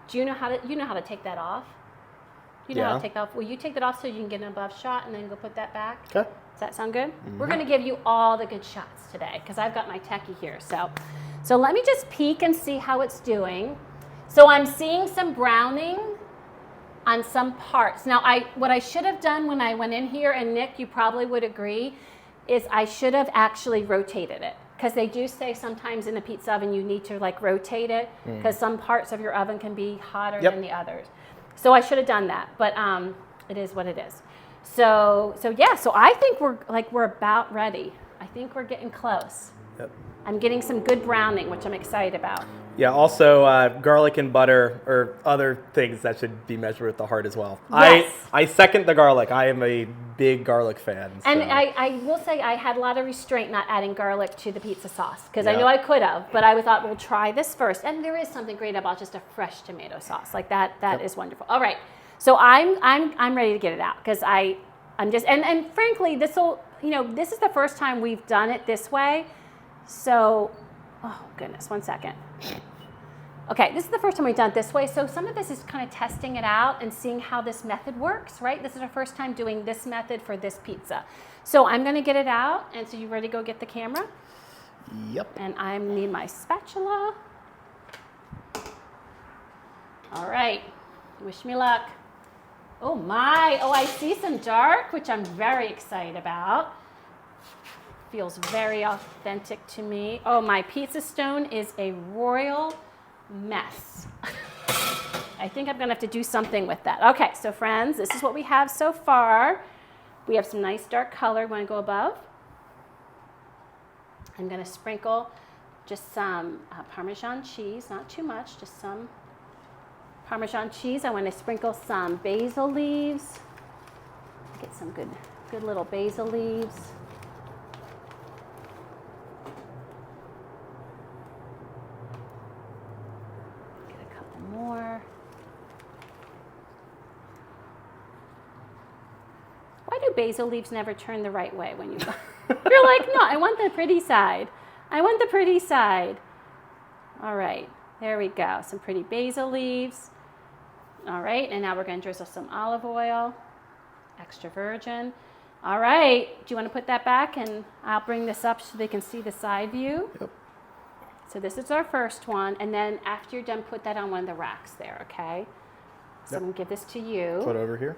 do you know how to take that off? You know how Yeah. to take that off. Will you take that off so you can get an above shot and then go put that back? Okay. Does that sound good? We're going to give you all the good shots today because I've got my techie here. So let me just peek and see how it's doing. So I'm seeing some browning on some parts. Now, what I should have done when I went in here, and Nick, you probably would agree, is I should have actually rotated it. Because they do say sometimes in a pizza oven you need to like rotate it because some parts of your oven can be hotter than the others. So I should have done that, but it is what it is. So yeah, so I think we're about ready. I think we're getting close. Yep. I'm getting some good browning, which I'm excited about. Yeah, also garlic and butter or other things that should be measured with the heart as well. Yes. I second the garlic. I am a big garlic fan. So. And I will say I had a lot of restraint not adding garlic to the pizza sauce because I Yeah. know I could have, but I thought we'll try this first. And there is something great about just a fresh tomato sauce like that. That is wonderful. All right, so I'm ready to get it out because I'm just and frankly this is the first time we've done it this way. So, oh goodness, 1 second. Okay, this is the first time we've done it this way, so some of this is kind of testing it out and seeing how this method works, right? This is our first time doing this method for this pizza. So I'm gonna get it out, and so you ready to go get the camera? Yep. And I need my spatula. All right, wish me luck. Oh my, I see some dark, which I'm very excited about. Feels very authentic to me. Oh, my pizza stone is a royal mess. I think I'm gonna have to do something with that. Okay, so friends, this is what we have so far. We have some nice dark color. Want to go above? I'm gonna sprinkle just some Parmesan cheese, not too much, just some Parmesan cheese. I want to sprinkle some basil leaves. Get some good little basil leaves. More. Why do basil leaves never turn the right way when you you're like, no, I want the pretty side. I want the pretty side. All right, there we go. Some pretty basil leaves. All right, and now we're going to drizzle some olive oil, extra virgin. All right, do you want to put that back? And I'll bring this up so they can see the side view. Yep. So this is our first one, and then after you're done, put that on one of the racks there, okay? So I'm gonna give this to you. Put it over here.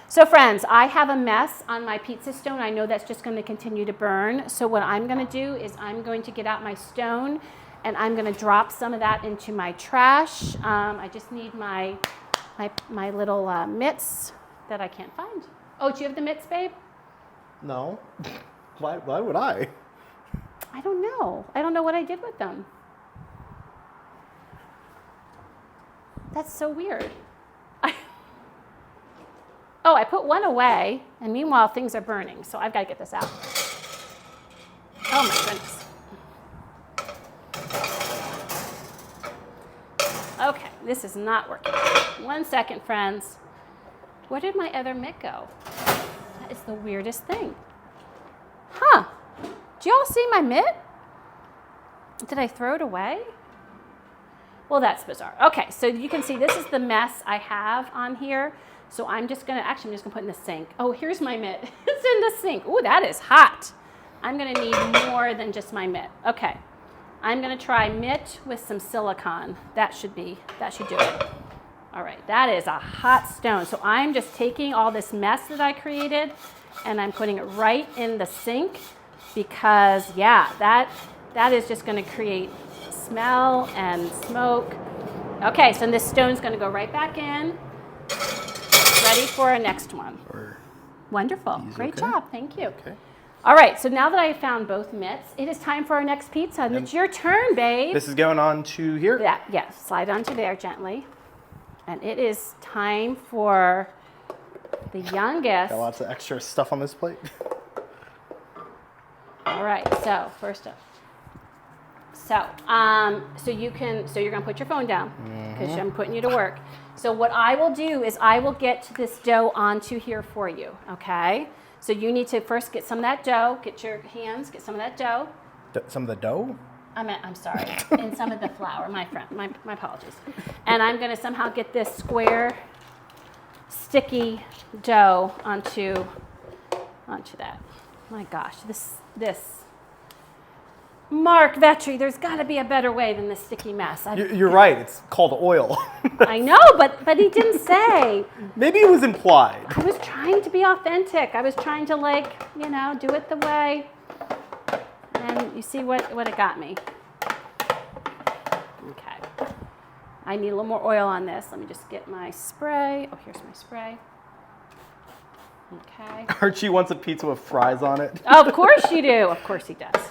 So friends, I have a mess on my pizza stone. I know that's just gonna continue to burn. So what I'm gonna do is I'm going to get out my stone, and I'm gonna drop some of that into my trash. I just need my little mitts that I can't find. Oh, do you have the mitts, babe? No. Why would I? I don't know. I don't know what I did with them. That's so weird. I put one away, and meanwhile things are burning, so I've got to get this out. Oh my goodness. Okay, this is not working. 1 second, friends. Where did my other mitt go? That is the weirdest thing. Huh. Do y'all see my mitt? Did I throw it away? Well, that's bizarre. Okay, so you can see this is the mess I have on here. So I'm just gonna put it in the sink. Oh, here's my mitt. It's in the sink. Ooh, that is hot. I'm gonna need more than just my mitt. Okay, I'm gonna try mitt with some silicone. That should do it. All right, that is a hot stone. So I'm just taking all this mess that I created and I'm putting it right in the sink because, yeah, that is just gonna create smell and smoke. Okay, so this stone's gonna go right back in. Ready for our next one. Wonderful, great job, thank you. Okay. All right, so now that I have found both mitts, it is time for our next pizza, and it's your turn, babe. This is going on to here? Yes, slide onto there gently. And it is time for the youngest. Got lots of extra stuff on this plate. All right, so first up. So you're gonna put your phone down because I'm putting you to work. So what I will do is I will get this dough onto here for you, okay? So you need to first get some of that dough, get some of that dough. Some of the dough? I'm sorry, and some of the flour, my apologies. And I'm gonna somehow get this square sticky dough onto that. My gosh, this Mark Vetri, there's got to be a better way than this sticky mess. You're right. It's called oil. I know, but he didn't say. Maybe it was implied. I was trying to be authentic. I was trying to do it the way. And you see what it got me. Okay. I need a little more oil on this. Let me just get my spray. Oh, here's my spray. Okay. Archie wants a pizza with fries on it. Oh, of course you do. Of course he does.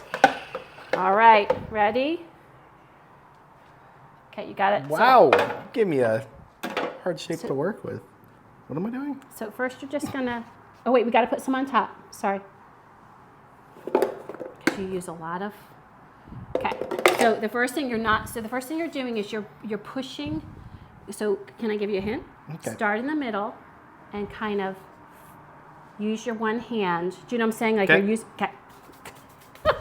All right, ready? Okay, you got it. Wow. Give me a hard shape to work with. What am I doing? So first you're just gonna, oh wait, we gotta put some on top. Sorry. Because you use a lot of, okay. So the first thing you're doing is you're pushing, so can I give you a hint? Okay. Start in the middle and kind of use your one hand. Do you know what I'm saying? Like Okay. you're using, okay.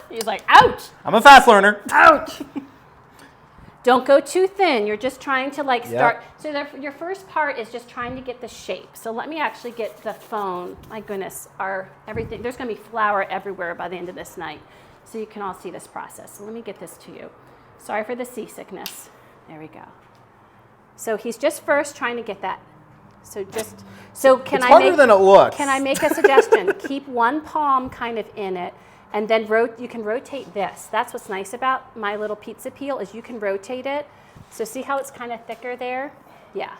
He's like, ouch! I'm a fast learner. Ouch! Don't go too thin. You're just trying to start. Yep. So your first part is just trying to get the shape. So let me actually get the phone. My goodness, everything. There's going to be flour everywhere by the end of this night, so you can all see this process. So let me get this to you. Sorry for the seasickness. There we go. So he's just first trying to get that. So can It's harder than it looks. Can I make a suggestion? Keep one palm kind of in it. And then you can rotate this. That's what's nice about my little pizza peel is you can rotate it. So see how it's kind of thicker there? Yeah.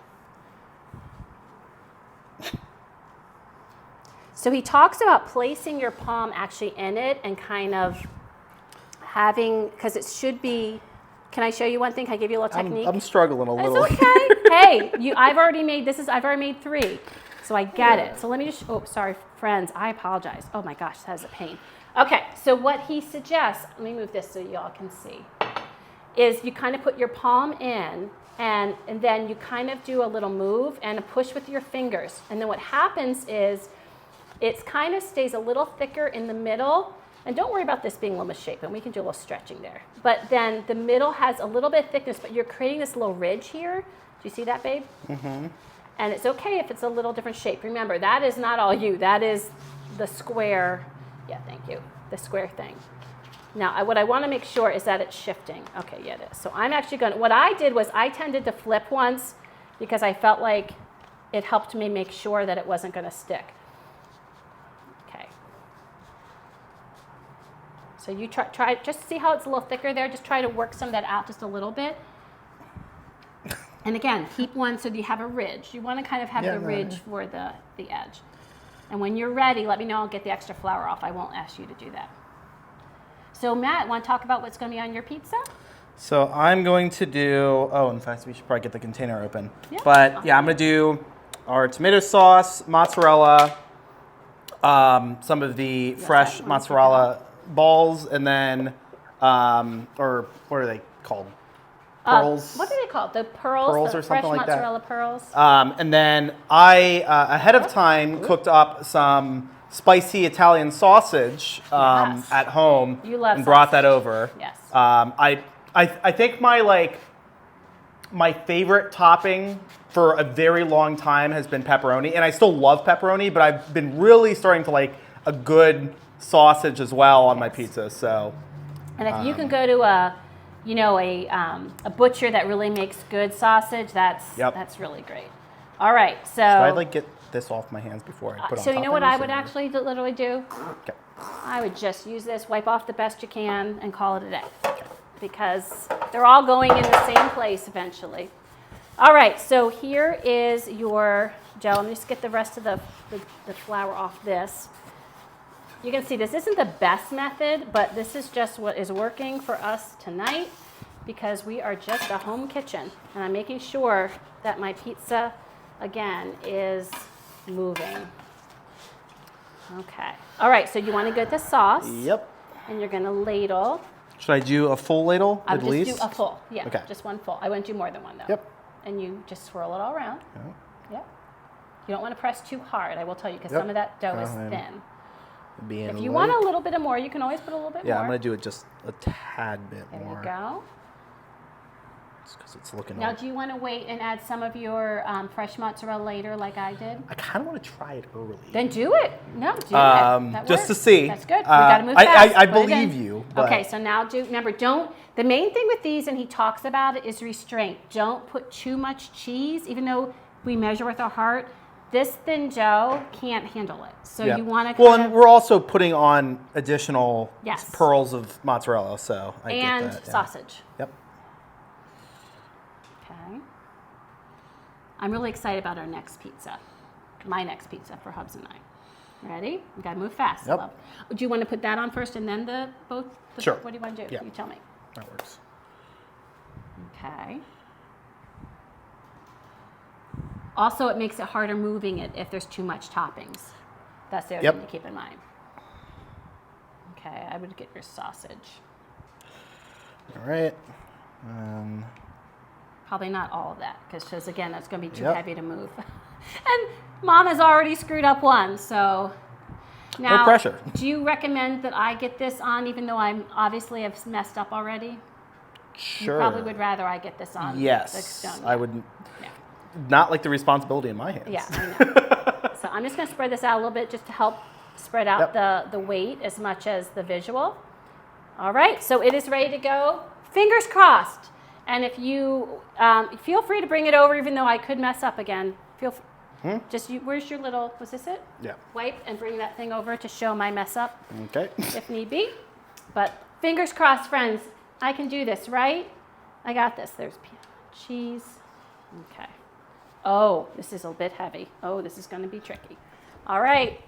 So he talks about placing your palm actually in it and kind of having, because it should be, can I show you one thing? Can I give you a little technique? I'm struggling a little. It's okay. Hey, I've already made 3. So I get it. So let me just, oh, sorry, friends. I apologize. Oh my gosh, that is a pain. Okay, so what he suggests, let me move this so y'all can see, is you kind of put your palm in and then you kind of do a little move and a push with your fingers. And then what happens is it kind of stays a little thicker in the middle. And don't worry about this being a little misshapen. We can do a little stretching there. But then the middle has a little bit of thickness, but you're creating this little ridge here. Do you see that, babe? Mm-hmm. And it's okay if it's a little different shape. Remember, that is not all you. That is the square. Yeah, thank you. The square thing. Now, what I want to make sure is that it's shifting. Okay, yeah, it is. So I'm actually going to, what I did was I tended to flip once because I felt like it helped me make sure that it wasn't going to stick. Okay. So you try, just see how it's a little thicker there. Just try to work some of that out just a little bit. And again, keep one so you have a ridge. You want to kind of have the ridge for the edge. And when you're ready, let me know. I'll get the extra flour off. I won't ask you to do that. So Matt, want to talk about what's going to be on your pizza? So I'm going to do, in fact, we should probably get the container open. Yeah. But yeah, I'm going to do our tomato sauce, mozzarella, some of the fresh mozzarella balls, and then, or what are they called? Pearls. What are they called? The pearls, the fresh mozzarella pearls. And then I, ahead of time, cooked up some spicy Italian sausage at home. You love and brought that over. Yes. I think my favorite topping for a very long time has been pepperoni, and I still love pepperoni, but I've been really starting to like a good sausage as well on my pizza. So. And if you can go to a butcher that really makes good sausage, that's really great. All right, so. Should I like get this off my hands before I put it on So top you know of what this, I would or- actually literally do? Okay. I would just use this, wipe off the best you can, and call it a day. Because they're all going in the same place eventually. All right, so here is your dough. Let me just get the rest of the flour off this. You can see this isn't the best method, but this is just what is working for us tonight because we are just a home kitchen. And I'm making sure that my pizza, again, is moving. Okay. All right, so you want to get the sauce. Yep. And you're going to ladle. Should I do a full ladle I at would least? just do a full. Yeah, Okay. just one full. I wouldn't do more than one, though. Yep. And you just swirl it all around. Yep. Yep. You don't want to press too hard, I will tell you, because Yep. some of that dough is I'm thin. Being If you want a little bit more, you can always put a little bit Yeah, more. I'm going to do it just a tad bit There more. you go. Just because it's looking. Now, do you want to wait and add some of your fresh mozzarella later, like I did? I kind of want to try it early. Then do it. No, do it. That Just works. to see. That's good. We got to move fast. I Put it believe in. you. But Okay, so now remember, the main thing with these, and he talks about it, is restraint. Don't put too much cheese, even though we measure with our heart. This thin dough can't handle it. So Yeah. you want to Well, and we're also putting on additional Yes. pearls of mozzarella, so I and get that. Yeah. sausage. Yep. Okay. I'm really excited about our next pizza. My next pizza for Hubs and I. Ready? We gotta move fast. Yep. Love. Do you want to put that on first and then both? Sure. What do you want to do? Yeah. You tell me. That works. Okay. Also, it makes it harder moving it if there's too much toppings. That's the other Yep. thing to keep in mind. Okay, I would get your sausage. All right. Probably not all of that, because again, that's going to be too Yep. heavy to move. And Mom has already screwed up one, so now. No pressure. Do you recommend that I get this on, even though I'm obviously have messed up already? Sure. You probably would rather I get this on. Yes. the stone. I would Yeah. not like the responsibility in my hands. Yeah, I know. So I'm just going to spread this out a little bit just to help spread out the weight as much as the visual. All right, so it is ready to go. Fingers crossed. And if you feel free to bring it over, even though I could mess up again. Where's your little? Was this it? Yeah. Wipe and bring that thing over to show my mess up Okay. if need be. But fingers crossed, friends. I can do this, right? I got this. There's cheese. Okay. Oh, this is a bit heavy. Oh, this is going to be tricky. All right.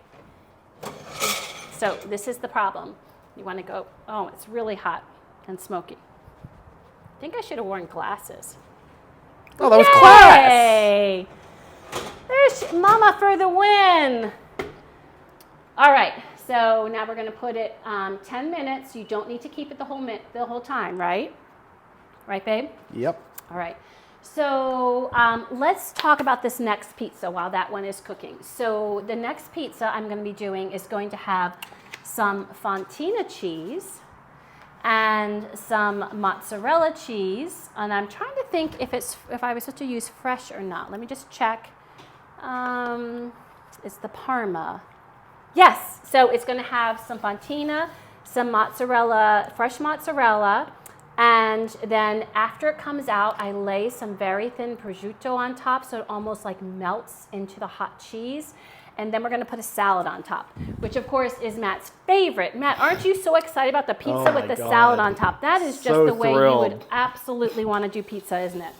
So this is the problem. You want to go, oh, it's really hot and smoky. I think I should have worn glasses. Oh, that was class. Yay! There's Mama for the win. All right, so now we're going to put it 10 minutes. You don't need to keep it the whole time, right? Right, babe? Yep. All right. So let's talk about this next pizza while that one is cooking. So the next pizza I'm going to be doing is going to have some fontina cheese and some mozzarella cheese. And I'm trying to think if I was supposed to use fresh or not. Let me just check. It's the Parma. Yes. So it's going to have some fontina, some mozzarella, fresh mozzarella. And then after it comes out, I lay some very thin prosciutto on top so it almost like melts into the hot cheese. And then we're going to put a salad on top, which of course is Matt's favorite. Matt, aren't you so excited about the pizza with the salad on top? That is just So the way thrilled. you would absolutely want to do pizza, isn't it?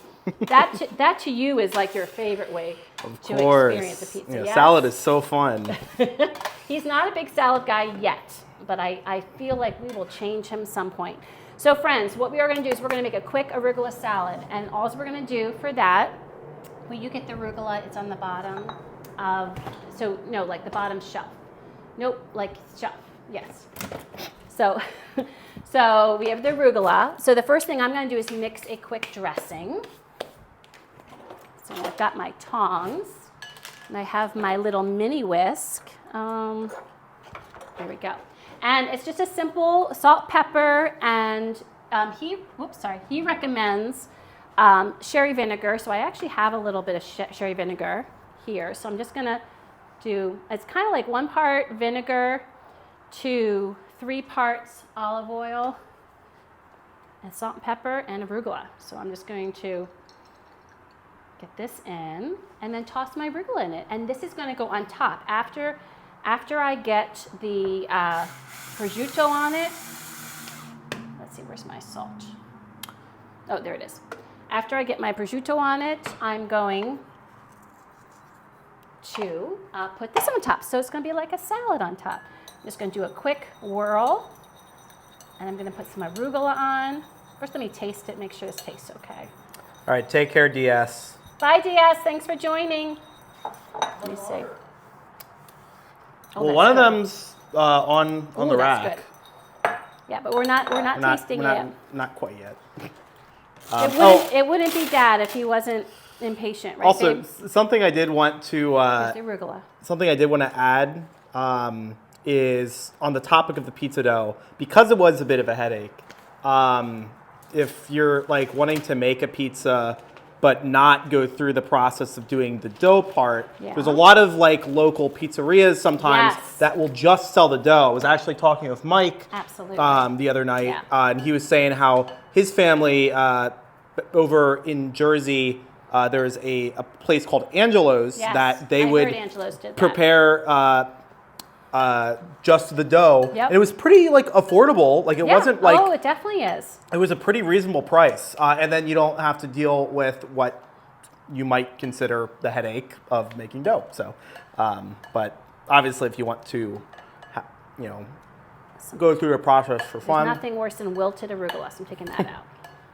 That to you is like your favorite way to experience a pizza. Yeah, yes? salad is so fun. He's not a big salad guy yet, but I feel like we will change him some point. So friends, what we are going to do is we're going to make a quick arugula salad. And all we're going to do for that, when you get the arugula, it's on the bottom of, like the bottom shelf. Nope, like shelf, yes. So we have the arugula. So the first thing I'm going to do is mix a quick dressing. So I've got my tongs, and I have my little mini whisk. There we go. And it's just a simple salt, pepper, and he recommends sherry vinegar. So I actually have a little bit of sherry vinegar here. So I'm just gonna it's kind of like 1 part vinegar to 3 parts olive oil and salt and pepper and arugula. So I'm just going to get this in and then toss my arugula in it. And this is gonna go on top after I get the prosciutto on it. Let's see, where's my salt? Oh, there it is. After I get my prosciutto on it, I'm going to put this on top. So it's going to be like a salad on top. I'm just going to do a quick whirl. And I'm going to put some arugula on. First, let me taste it, make sure this tastes okay. All right, take care, DS. Bye, DS. Thanks for joining. Let me see. Oh, Well, one of good. them's on Ooh, the that's rack. good. Yeah, but we're not tasting it. Not quite yet. It wouldn't be Dad if he wasn't impatient, right? Also, babe? something I did want to There's the arugula. add is on the topic of the pizza dough, because it was a bit of a headache. if you're like wanting to make a pizza but not go through the process of doing the dough part, there's a lot of like local pizzerias sometimes that will just sell the dough. I was actually talking with Mike the other night, and he was saying how his family over in Jersey, there's a place called Angelo's that they would prepare just the dough. Yep. And it was pretty like affordable. Like it wasn't like, oh, it definitely is. It was a pretty reasonable price. And then you don't have to deal with what you might consider the headache of making dough. So, but obviously if you want to, go through a process for fun. There's nothing worse than wilted arugula, so I'm taking that out.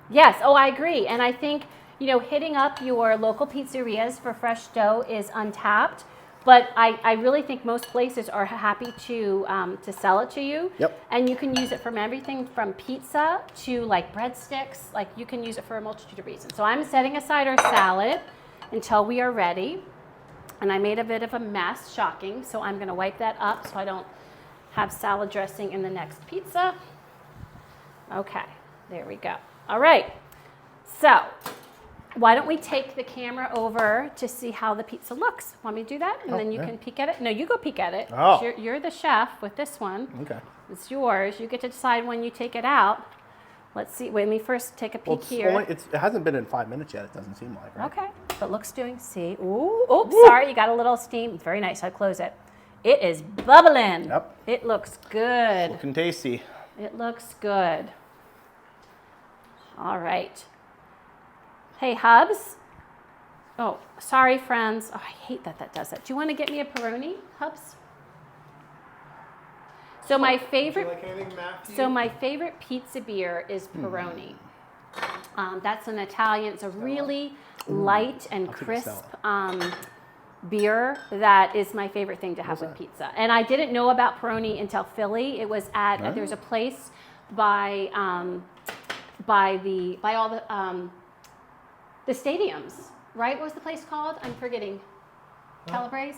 Yes, I agree. And I think, hitting up your local pizzerias for fresh dough is untapped. But I really think most places are happy to sell it to you. Yep. And you can use it from everything from pizza to like breadsticks. Like you can use it for a multitude of reasons. So I'm setting aside our salad until we are ready. And I made a bit of a mess, shocking. So I'm going to wipe that up so I don't have salad dressing in the next pizza. Okay, there we go. All right. So why don't we take the camera over to see how the pizza looks? Want me to do that? And then you can peek at it? No, you go peek at it. Oh. You're the chef with this one. Okay. It's yours. You get to decide when you take it out. Let's see. Let me first take a peek here. It hasn't been in 5 minutes yet, it doesn't seem like, right? Okay. But looks doing, see. Ooh, oops, sorry. You got a little steam. Very nice. I'll close it. It is bubbling. Yep. It looks good. Looking tasty. It looks good. All right. Hey, Hubs. Oh, sorry, friends. Oh, I hate that does that. Do you want to get me a Peroni, Hubs? So my favorite. Would you like anything, Matthew? So my favorite pizza beer is Peroni. That's an Italian. It's a really light and crisp beer that is my favorite thing to have with pizza. And I didn't know about Peroni until Philly. It was at there's a place by all the stadiums, right? What was the place called? I'm forgetting. Celebrate?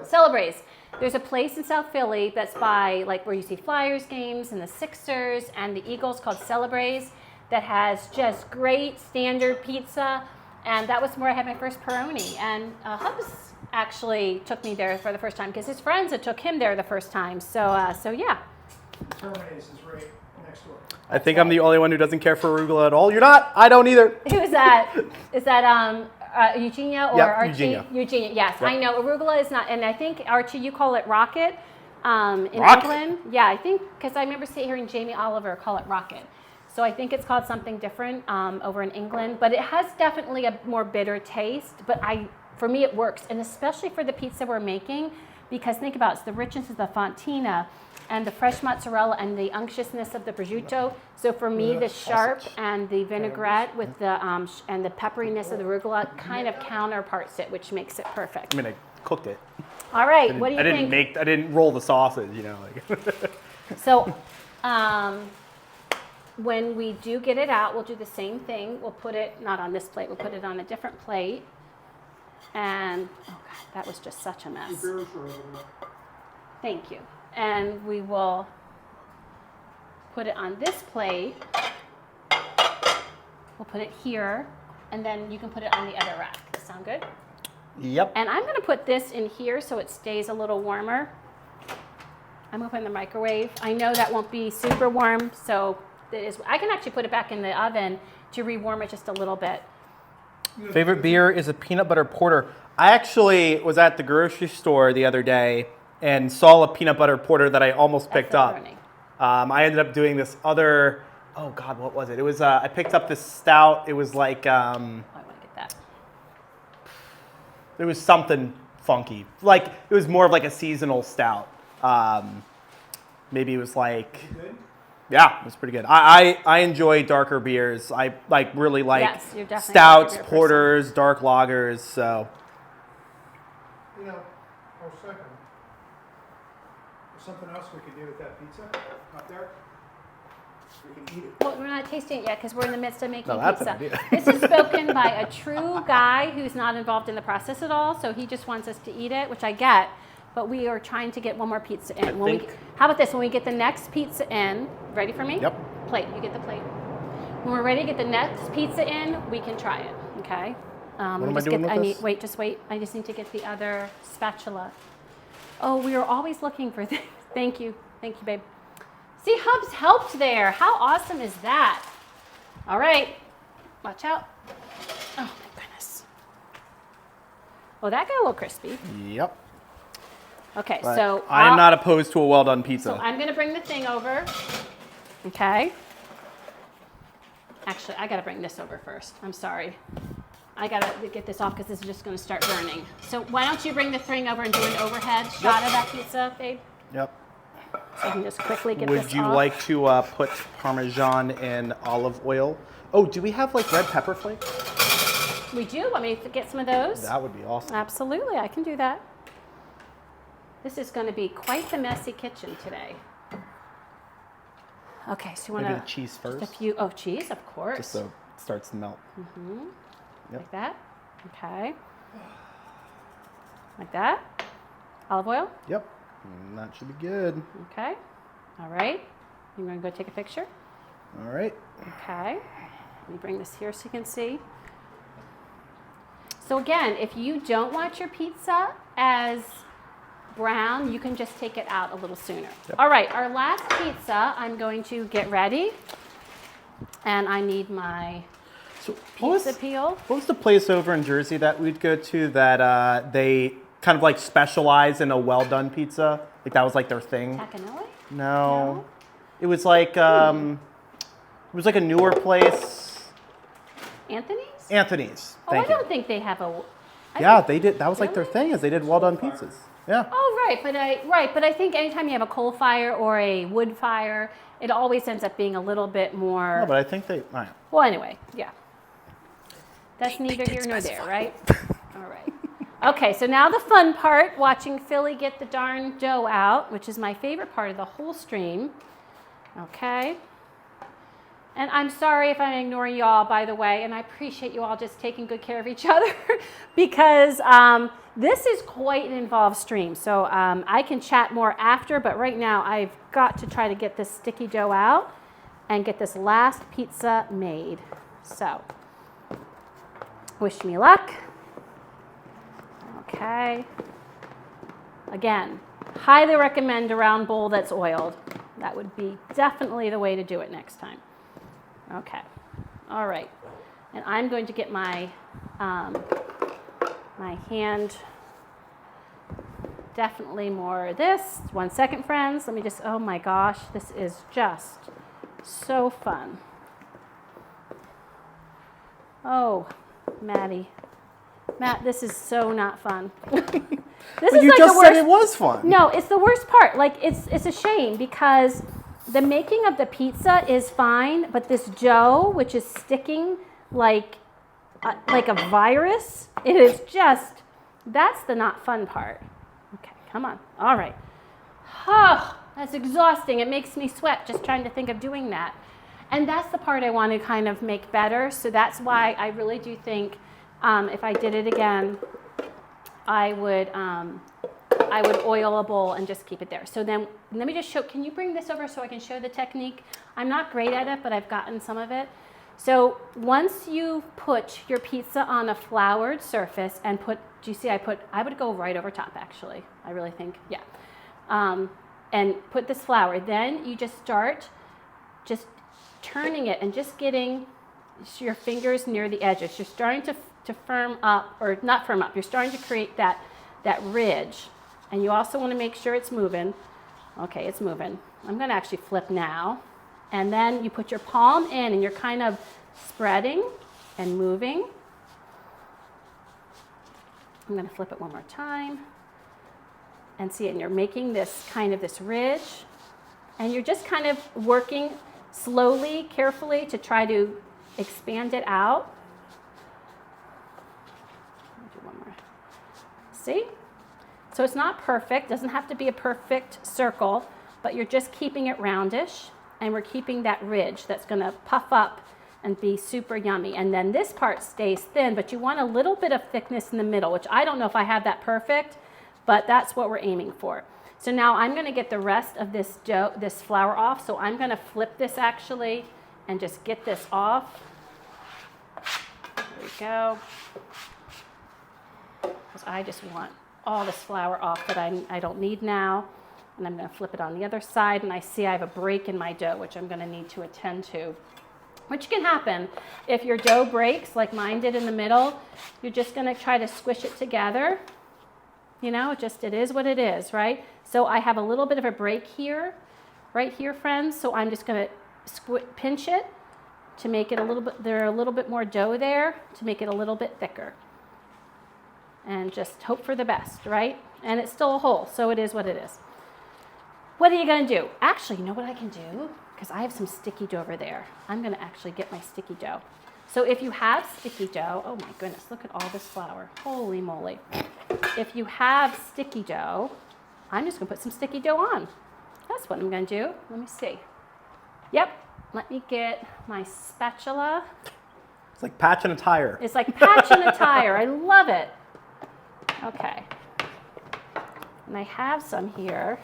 Celebrate. There's a place in South Philly that's by like where you see Flyers games and the Sixers and the Eagles called Celebrate that has just great standard pizza. And that was where I had my first Peroni. And Hubs actually took me there for the first time because his friends had took him there the first time. So yeah. Peroni's is right next door. I think I'm the only one who doesn't care for arugula at all. You're not. I don't either. Who is that? Is that Eugenia or Archie? Eugenia. Yes, Yep. I know. Arugula is not, and I think Archie, you call it rocket in Rocket? England. Yeah, I think because I remember hearing Jamie Oliver call it rocket. So I think it's called something different over in England, but it has definitely a more bitter taste. But for me, it works, and especially for the pizza we're making, because think about it, it's the richness of the fontina and the fresh mozzarella and the unctuousness of the prosciutto. So for me, the sharp and the vinaigrette with the and the pepperiness of the arugula kind of counterparts it, which makes it perfect. I mean, I cooked it. All right, what do you think? I didn't roll the sausage, So when we do get it out, we'll do the same thing. We'll put it, not on this plate, we'll put it on a different plate. And, oh God, that was just such a mess. Thank you. And we will put it on this plate. We'll put it here, and then you can put it on the other rack. Does that sound good? Yep. And I'm gonna put this in here so it stays a little warmer. I'm gonna put it in the microwave. I know that won't be super warm, so I can actually put it back in the oven to rewarm it just a little bit. Favorite beer is a peanut butter porter. I actually was at the grocery store the other day and saw a peanut butter porter that I almost picked up. I ended up doing this other, oh God, what was it? It was, I picked up this stout. It was like, I want to get that. It was something funky. Like, it was more of like a seasonal stout. Maybe it was like, yeah, it was pretty good. I enjoy darker beers. I really like stouts, porters, dark lagers, so. For a second, there's something else we could do with that pizza up there. We can eat it. Well, we're not tasting it yet because we're in the midst of making that's pizza. an idea. This is spoken by a true guy who's not involved in the process at all, so he just wants us to eat it, which I get. But we are trying to get one more pizza in. How about this? When we get the next pizza in, ready for me? Yep. Plate. You get the plate. When we're ready to get the next pizza in, we can try it, okay? What am I just doing with this? Wait, just wait. I just need to get the other spatula. Oh, we were always looking for things. Thank you, babe. See, Hubs helped there. How awesome is that? All right, watch out. Oh my goodness. Oh, that got a little crispy. Yep. Okay, But so I am not opposed to a well done pizza. So I'm gonna bring the thing over. Okay. Actually, I gotta bring this over first. I'm sorry. I gotta get this off because this is just gonna start burning. So why don't you bring the thing over and do an overhead shot of that pizza, babe? Yep. So I can just quickly get this Would you off. like to put Parmesan in olive oil? Oh, do we have like red pepper flakes? We do. Want me to get some of those? That would be awesome. Absolutely, I can do that. This is going to be quite the messy kitchen today. Okay, so you want Maybe to the cheese just a first, few. Oh, cheese, of course. just so it starts to melt. Yep. Like that. Okay. Like that. Olive oil. Yep. That should be good. Okay. All right. You want to go take a picture? All right. Okay. Let me bring this here so you can see. So again, if you don't want your pizza as brown, you can just take it out a little sooner. Yep. All right, our last pizza, I'm going to get ready. And I need my So what pizza peel. what was the place over in Jersey that we'd go to that they kind of like specialize in a well done pizza? Like that was like their thing. Tacanelli? No. It was like a newer place. Anthony's? Anthony's. Oh, Thank I you. don't think they have a. I Yeah, think- they did. That was like their Really? thing. Is they did well done pizzas. Yeah. Oh, right, but I think anytime you have a coal fire or a wood fire, it always ends up being a little bit more. No, but I think they. All right. Well, anyway, yeah. That's neither here nor there, right? All right. Okay, so now the fun part, watching Philly get the darn dough out, which is my favorite part of the whole stream. Okay. And I'm sorry if I'm ignoring you all, by the way, and I appreciate you all just taking good care of each other because this is quite an involved stream. So I can chat more after, but right now I've got to try to get this sticky dough out and get this last pizza made. So, wish me luck. Okay. Again, highly recommend a round bowl that's oiled. That would be definitely the way to do it next time. Okay. All right. And I'm going to get my my hand. Definitely more of this. 1 second, friends. Let me just. Oh my gosh, this is just so fun. Oh, Maddie. Matt, this is so not fun. This is You like just the said worst. it was fun. No, it's the worst part. Like it's a shame because the making of the pizza is fine, but this dough, which is sticking like a virus, it is just that's the not fun part. Okay, come on. All right. Oh, that's exhausting. It makes me sweat just trying to think of doing that. And that's the part I want to kind of make better. So that's why I really do think if I did it again, I would oil a bowl and just keep it there. So then let me just show, can you bring this over so I can show the technique? I'm not great at it, but I've gotten some of it. So once you put your pizza on a floured surface and put, do you see I would go right over top actually. I really think, yeah. And put this flour. Then you just start just turning it and just getting your fingers near the edges. You're starting to firm up, or not firm up, you're starting to create that ridge. And you also want to make sure it's moving. Okay, it's moving. I'm going to actually flip now. And then you put your palm in and you're kind of spreading and moving. I'm going to flip it one more time. And see, and you're making this kind of this ridge. And you're just kind of working slowly, carefully to try to expand it out. Let me do one more. See? So it's not perfect, doesn't have to be a perfect circle, but you're just keeping it roundish, and we're keeping that ridge that's going to puff up and be super yummy. And then this part stays thin, but you want a little bit of thickness in the middle, which I don't know if I have that perfect, but that's what we're aiming for. So now I'm going to get the rest of this dough, this flour off. So I'm going to flip this actually and just get this off. There we go. Because I just want all this flour off that I don't need now. And I'm going to flip it on the other side, and I see I have a break in my dough, which I'm going to need to attend to. Which can happen. If your dough breaks, like mine did in the middle, you're just going to try to squish it together. You know, it is what it is, right? So I have a little bit of a break here, right here, friends. So I'm just going to pinch it to make it a little bit more dough there, to make it a little bit thicker. And just hope for the best, right? And it's still a hole, so it is what it is. What are you going to do? Actually, you know what I can do? Because I have some sticky dough over there. I'm going to actually get my sticky dough. So if you have sticky dough, oh my goodness, look at all this flour. Holy moly. If you have sticky dough, I'm just going to put some sticky dough on. That's what I'm going to do. Let me see. Yep. Let me get my spatula. It's like patching a tire. It's like patching a tire. I love it. Okay. And I have some here.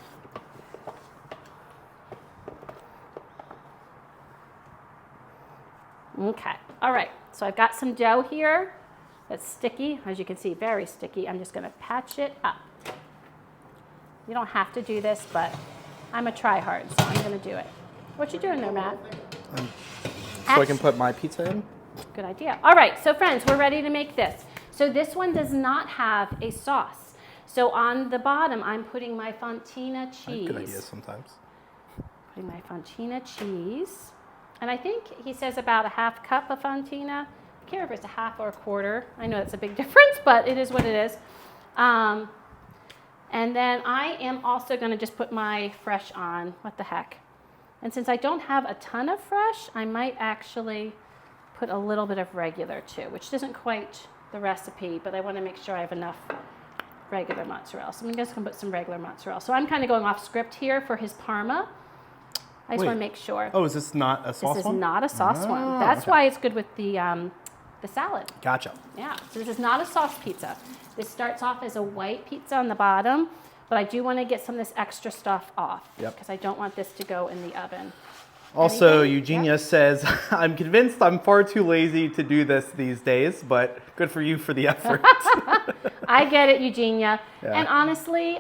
Okay, all right, so I've got some dough here that's sticky, as you can see, very sticky. I'm just gonna patch it up. You don't have to do this, but I'm a try-hard, so I'm gonna do it. What you doing there, Matt? So I can put my pizza in? Good idea. All right, so friends, we're ready to make this. So this one does not have a sauce. So on the bottom, I'm putting my Fontina cheese. I have good ideas sometimes. Putting my Fontina cheese. And I think he says about a half cup of Fontina. I can't remember if it's a half or a quarter. I know it's a big difference, but it is what it is. And then I am also going to just put my fresh on. What the heck? And since I don't have a ton of fresh, I might actually put a little bit of regular too, which isn't quite the recipe, but I want to make sure I have enough regular mozzarella. So I'm just going to put some regular mozzarella. So I'm kind of going off script here for his Parma. I just want to make sure. Oh, is this not a sauce one? This is not a sauce one. That's okay. why it's good with the salad. Gotcha. Yeah, so this is not a sauce pizza. This starts off as a white pizza on the bottom, but I do want to get some of this extra stuff off because I don't want this to go in the oven. Also, Anything? Eugenia says, I'm convinced I'm far too lazy to do this these days, but good for you for the effort. I get it, Eugenia. Yeah. And honestly,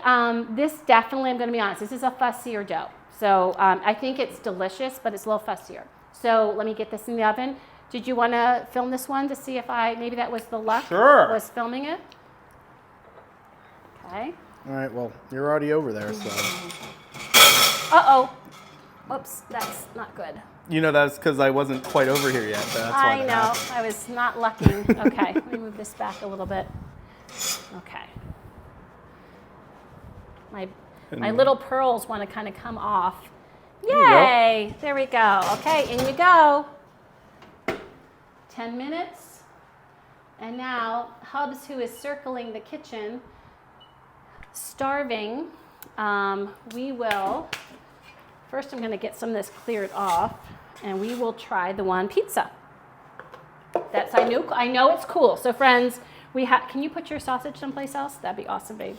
this definitely, I'm going to be honest, this is a fussier dough. So I think it's delicious, but it's a little fussier. So let me get this in the oven. Did you want to film this one to see if maybe that was the luck? Sure. Was filming it? Okay. All right, well, you're already over there, so. Uh-oh. Oops, that's not good. You know, that's because I wasn't quite over here yet. That's why I that know. happened. I was not lucky. Okay, let me move this back a little bit. Okay. My little pearls want to kind of come off. Yay! There we go. Okay, in you go. 10 minutes. And now, Hubs, who is circling the kitchen, starving, we will, first I'm going to get some of this cleared off, and we will try the one pizza. I know it's cool. So friends, can you put your sausage someplace else? That'd be awesome, babe.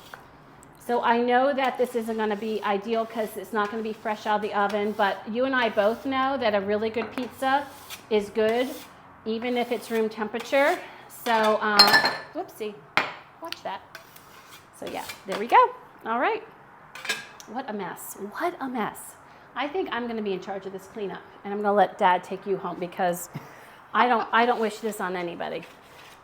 So I know that this isn't going to be ideal because it's not going to be fresh out of the oven, but you and I both know that a really good pizza is good, even if it's room temperature. So, whoopsie, watch that. So yeah, there we go. All right. What a mess. What a mess. I think I'm going to be in charge of this cleanup, and I'm going to let Dad take you home because I don't wish this on anybody.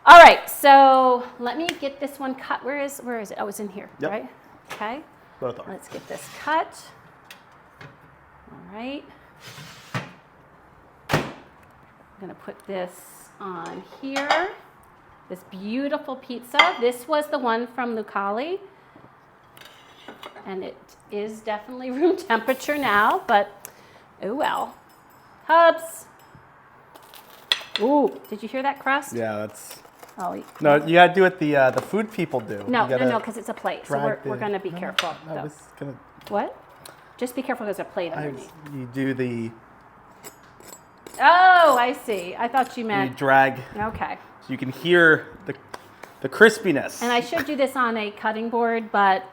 All right, so let me get this one cut. Where is it? Oh, it's in here, right? Okay. Both are. Let's get this cut. All right. I'm going to put this on here. This beautiful pizza. This was the one from Lucali. And it is definitely room temperature now, but oh well. Hubs. Ooh, did you hear that crust? Yeah, that's. Oh, No, you gotta do what the food people do. no, You gotta because it's a plate. So we're going to be careful. No, though. this is gonna. What? Just be careful there's a plate underneath. You do the. Oh, I see. I thought you You meant. drag. Okay. So you can hear the crispiness. And I should do this on a cutting board, but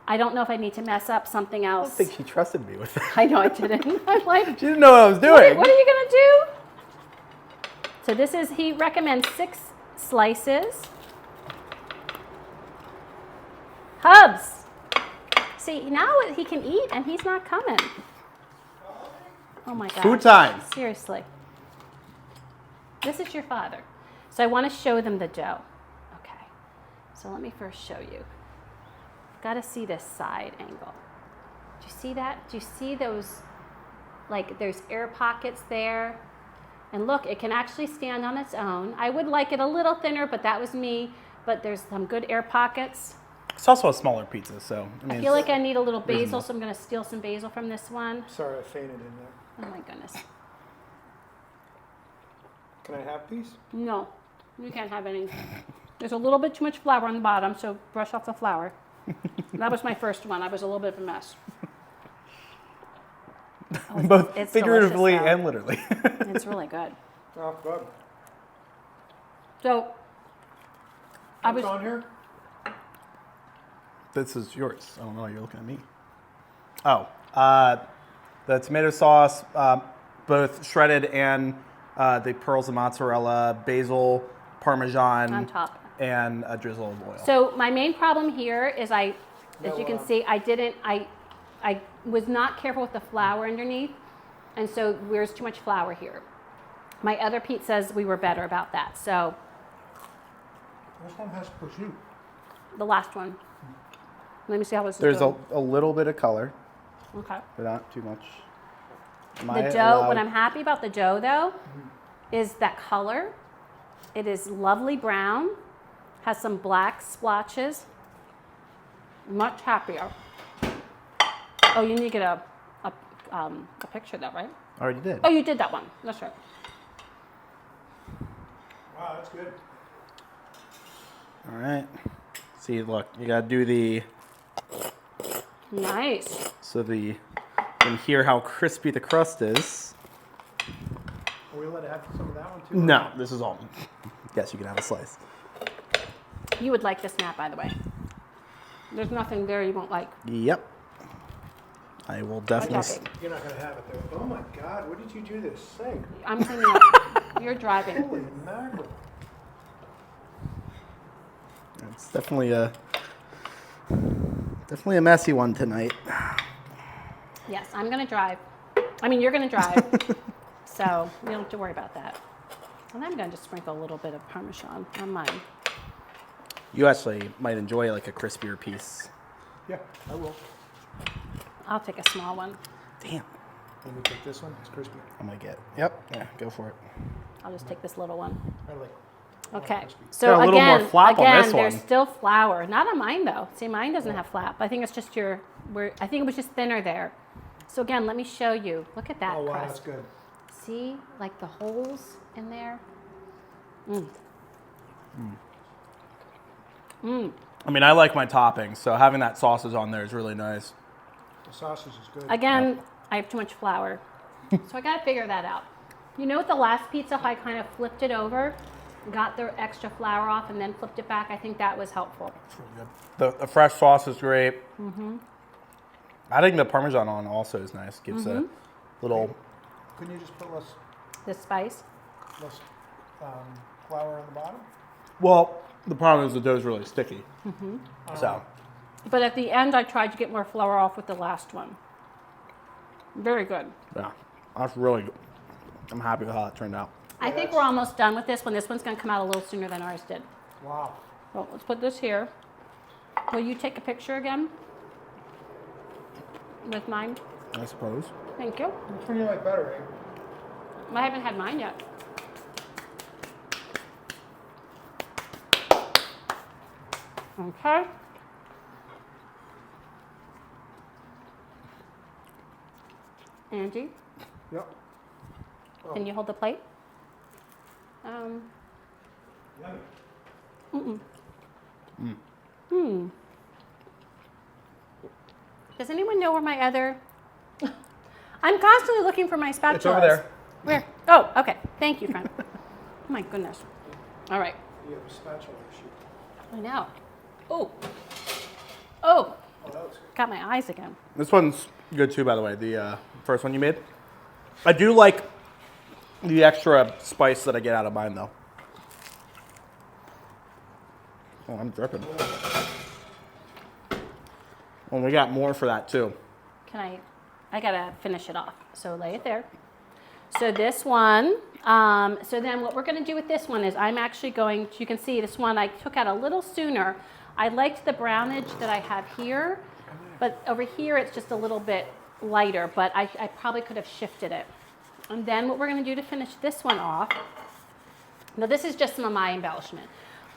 I don't know if I need to mess up something I else. don't think she trusted me with that. I know I didn't. I'm like, She didn't know what I was doing. what are you going to do? So this is, he recommends 6 slices. Hubs. See, now he can eat and he's not coming. Oh my God. Food time. Seriously. This is your father. So I want to show them the dough. Okay. So let me first show you. Got to see this side angle. Do you see that? Do you see those, like there's air pockets there? And look, it can actually stand on its own. I would like it a little thinner, but that was me. But there's some good air pockets. It's also a smaller pizza, so I feel like I need a little basil, so I'm going to steal some basil from this one. Sorry, I fainted in there. Oh my goodness. Can I have these? No, you can't have any. There's a little bit too much flour on the bottom, so brush off the flour. That was my first one. I was a little bit of a mess. Oh, both it's figuratively delicious, though. and literally. It's really good. Oh, good. So, I What's was. on here? This is yours. I don't know why you're looking at me. Oh, the tomato sauce, both shredded and the pearls of mozzarella, basil, parmesan, On top. and a drizzle of oil. So my main problem here is as No, you can see, I was not careful with the flour underneath, and so there's too much flour here. My other pizzas, we were better about that. So This one has prosciutto. the last one. Let me see how this is There's doing. a little bit of color, Okay. but not too much. The dough, what I'm happy about the dough though, is that color. It is lovely brown, has some black splotches. Much happier. Oh, you need to get a picture though, right? Already did. Oh, you did that one. That's right. Wow, that's good. All right. See, look, you gotta do the Nice. you can hear how crispy the crust is. Are we allowed to have some of that one too? No, this is all. Yes, you can have a slice. You would like this nap, by the way. There's nothing there you won't like. Yep. I will definitely. Okay. You're not going to have it there. Oh my God, what did you do this thing? I'm cleaning up. You're driving. Holy mackerel. It's definitely a messy one tonight. Yes, I'm going to drive. I mean, you're going to drive. So you don't have to worry about that. And I'm going to just sprinkle a little bit of Parmesan on mine. You actually might enjoy like a crispier piece. Yeah, I will. I'll take a small one. Damn. Let me take this one. It's crispy. I'm gonna get. Yep. Yeah. Go for it. I'll just take this little one. I like. Okay. Got So a little more again, flap on this there's one. still flour. Not on mine though. See, mine doesn't have flap. I think it's just I think it was just thinner there. So again, let me show you. Look at that Oh wow, crust. that's good. See, like the holes in there. Mm. Mm. I mean, I like my toppings, so having that sausage on there is really nice. The sausage is good. Again, I have too much flour. So I got to figure that out. You know, with the last pizza, I kind of flipped it over, got the extra flour off, and then flipped it back. I think that was helpful. It's really good. The fresh sauce is great. Mm-hmm. Adding the Parmesan on also is nice. Gives a little. Couldn't you just put less The spice. flour on the bottom? Well, the problem is the dough's really sticky. So. But at the end, I tried to get more flour off with the last one. Very good. Yeah, that's really good. I'm happy with how it turned out. I think we're almost done with this one. This one's going to come out a little sooner than ours did. Wow. Well, let's put this here. Will you take a picture again? With mine? I suppose. Thank you. Which one do you like better, Abe? I haven't had mine yet. Okay. Angie, Yep. can you hold the plate? Yummy. Does anyone know where my other... I'm constantly looking for my spatulas. It's over there. Where? Oh, okay. Thank you, friend. Oh my goodness. All right. You have a spatula issue. I know. Oh. Oh. Oh, that looks good. Got my eyes again. This one's good too, by the way. The first one you made. I do like the extra spice that I get out of mine, though. Oh, I'm dripping. Well, we got more for that, too. I gotta finish it off. So lay it there. So this one, so then what we're gonna do with this one is I'm actually going, you can see this one I took out a little sooner. I liked the brownage that I have here, but over here it's just a little bit lighter, but I probably could have shifted it. And then what we're gonna do to finish this one off, now this is just some of my embellishment.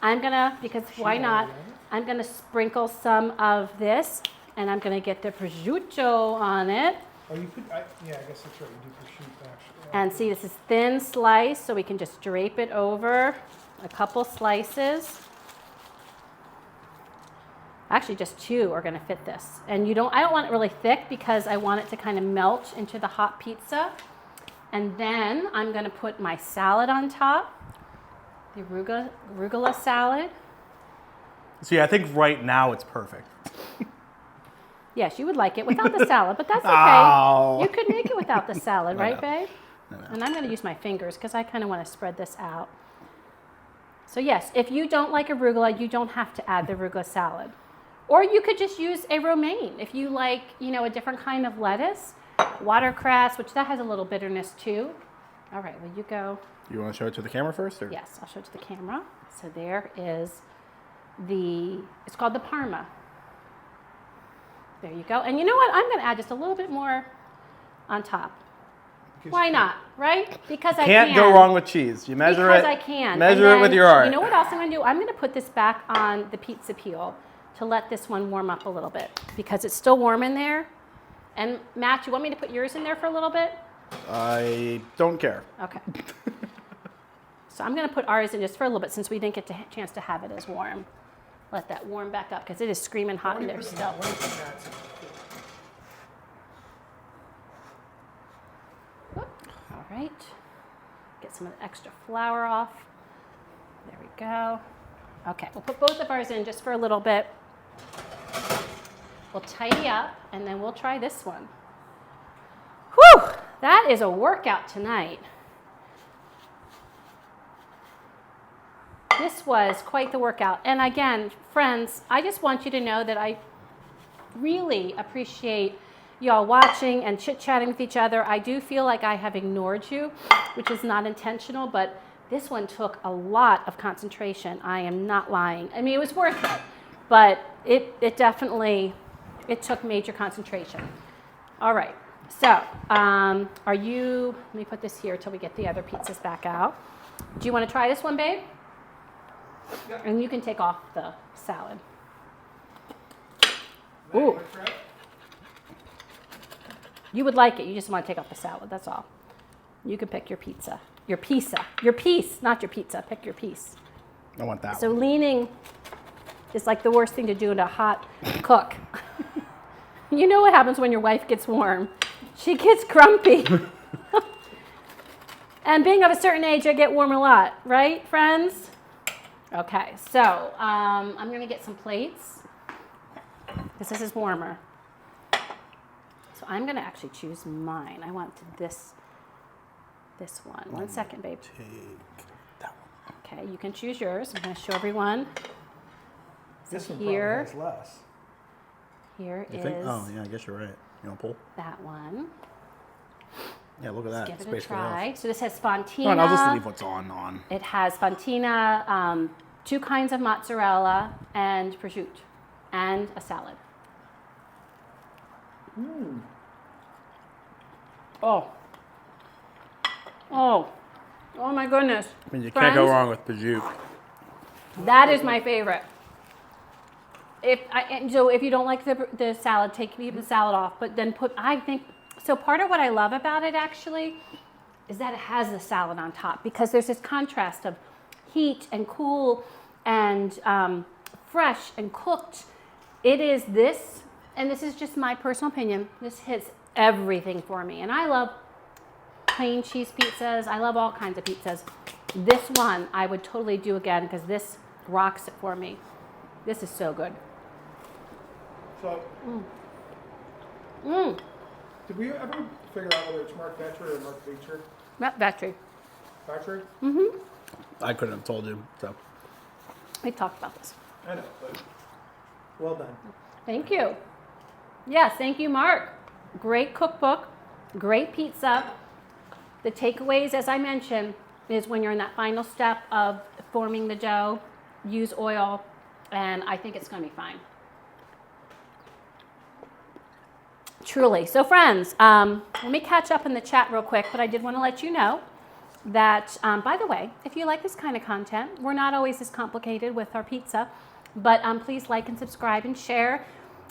I'm gonna, because why not, I'm gonna sprinkle some of this, and I'm gonna get the prosciutto on it. Oh, you could, yeah, I guess that's right, you do prosciutto actually. And see, this is thin slice, so we can just drape it over a couple slices. Actually, just 2 are gonna fit this. And I don't want it really thick because I want it to kind of melt into the hot pizza. And then I'm gonna put my salad on top, the arugula salad. See, I think right now it's perfect. Yes, you would like it without the salad, but that's okay. Oh. You could make it without the salad, right, know. babe? I know. And I'm going to use my fingers because I kind of want to spread this out. So yes, if you don't like arugula, you don't have to add the arugula salad. Or you could just use a romaine. If you like, a different kind of lettuce, watercress, which that has a little bitterness too. All right, well, you go. You want to show it to the camera first? Or? Yes, I'll show it to the camera. So there is it's called the Parma. There you go. And you know what? I'm going to add just a little bit more on top. Why not, right? Because I can. Can't go wrong with cheese. You measure it. Because I can. Measure And it with then, your art. You know what else I'm going to do? I'm going to put this back on the pizza peel to let this one warm up a little bit because it's still warm in there. And Matt, you want me to put yours in there for a little bit? I don't care. Okay. So I'm going to put ours in just for a little bit since we didn't get a chance to have it as warm. Let that warm back up because it is screaming hot in there still. All right. Get some of the extra flour off. There we go. Okay, we'll put both of ours in just for a little bit. We'll tidy up and then we'll try this one. Whew, that is a workout tonight. This was quite the workout. And again, friends, I just want you to know that I really appreciate y'all watching and chit-chatting with each other. I do feel like I have ignored you, which is not intentional, but this one took a lot of concentration. I am not lying. I mean, it was worth it, but it definitely took major concentration. All right, so let me put this here till we get the other pizzas back out. Do you want to try this one, babe? Yeah. And you can take off the salad. Ooh. You would like it. You just want to take off the salad. That's all. You can pick your pizza. Your pizza. Your piece, not your pizza. Pick your piece. I want that So one. leaning is like the worst thing to do in a hot cook. You know what happens when your wife gets warm? She gets grumpy. And being of a certain age, I get warm a lot. Right, friends? Okay, so I'm going to get some plates because this is warmer. So I'm going to actually choose mine. I want this one. 1 second, babe. Take that one. Okay, you can choose yours. I'm going to show everyone. This one here, probably has less. here You is think? Oh, yeah, I guess you're right. You want to pull? that one. Yeah, look at that. Give It's it a basically try. off. So this has Fontina. Come on, I'll just leave what's on. It has Fontina, 2 kinds of mozzarella, and prosciutto, and a salad. Oh. Oh. Oh my goodness. I mean, you can't go Friends? wrong with prosciutto. That is my favorite. So if you don't like the salad, keep the salad off, but then so part of what I love about it actually is that it has the salad on top because there's this contrast of heat and cool and fresh and cooked. It is this, and this is just my personal opinion, this hits everything for me. And I love plain cheese pizzas. I love all kinds of pizzas. This one I would totally do again because this rocks it for me. This is so good. So, did we ever figure out whether it's Mark Vetcher or Mark Beecher? Matt Battery. Archery? I couldn't have told you. So We've talked about this. I know, but well done. Thank you. Yes, thank you, Mark. Great cookbook, great pizza. The takeaways, as I mentioned, is when you're in that final step of forming the dough, use oil, and I think it's going to be fine. Truly. So, friends, let me catch up in the chat real quick, but I did want to let you know that, by the way, if you like this kind of content, we're not always as complicated with our pizza, but please like and subscribe and share.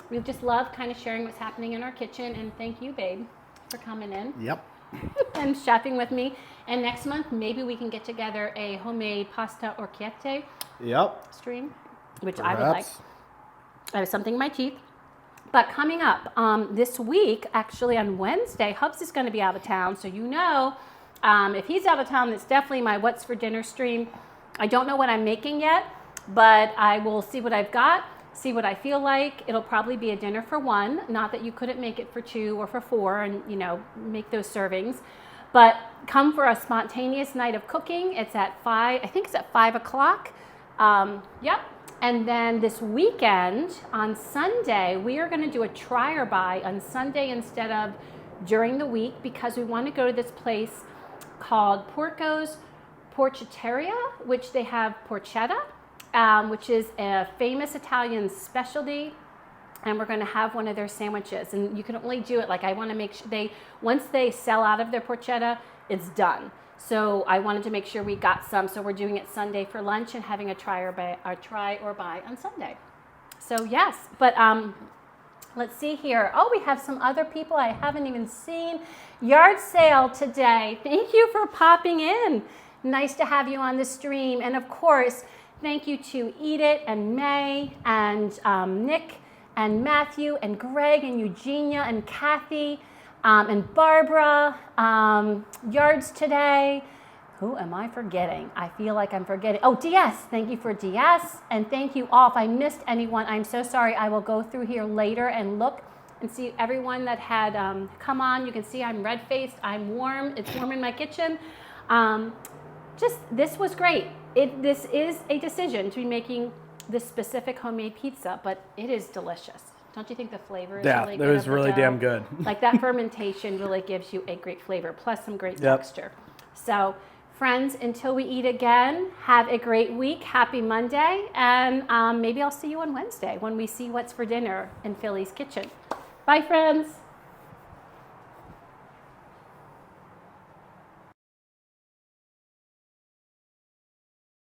We just love kind of sharing what's happening in our kitchen, and thank you, babe, for coming in yep. and shopping with me. And next month, maybe we can get together a homemade pasta orecchiette Yep. stream, which I would like. Perhaps. I have something in my teeth. But coming up this week, actually on Wednesday, Hubs is going to be out of town. So if he's out of town, it's definitely my What's for Dinner stream. I don't know what I'm making yet, but I will see what I've got, see what I feel like. It'll probably be a dinner for one. Not that you couldn't make it for two or for four and, make those servings. But come for a spontaneous night of cooking. It's at 5, I think it's at 5 o'clock. Yep. And then this weekend, on Sunday, we are going to do a try or buy on Sunday instead of during the week, because we want to go to this place called Porco's Porchetteria, which they have porchetta, which is a famous Italian specialty. And we're going to have one of their sandwiches. And you can only do it, I want to make sure once they sell out of their porchetta, it's done. So I wanted to make sure we got some. So we're doing it Sunday for lunch and having a try or buy on Sunday. So yes, but let's see here. Oh, we have some other people I haven't even seen. Yard sale today. Thank you for popping in. Nice to have you on the stream. And of course, thank you to Edith and May and Nick and Matthew and Greg and Eugenia and Kathy. And Barbara, Yards today. Who am I forgetting? I feel like I'm forgetting. Oh, DS. Thank you for DS. And thank you all. If I missed anyone, I'm so sorry. I will go through here later and look and see everyone that had come on. You can see I'm red-faced. I'm warm. It's warm in my kitchen. This was great. This is a decision to be making this specific homemade pizza, but it is delicious. Don't you think the flavor is really good? Yeah, it was of the really dough? damn good. That fermentation really gives you a great flavor, plus some great texture. So, friends, until we eat again, have a great week. Happy Monday. And maybe I'll see you on Wednesday when we see what's for dinner in Philly's kitchen. Bye, friends.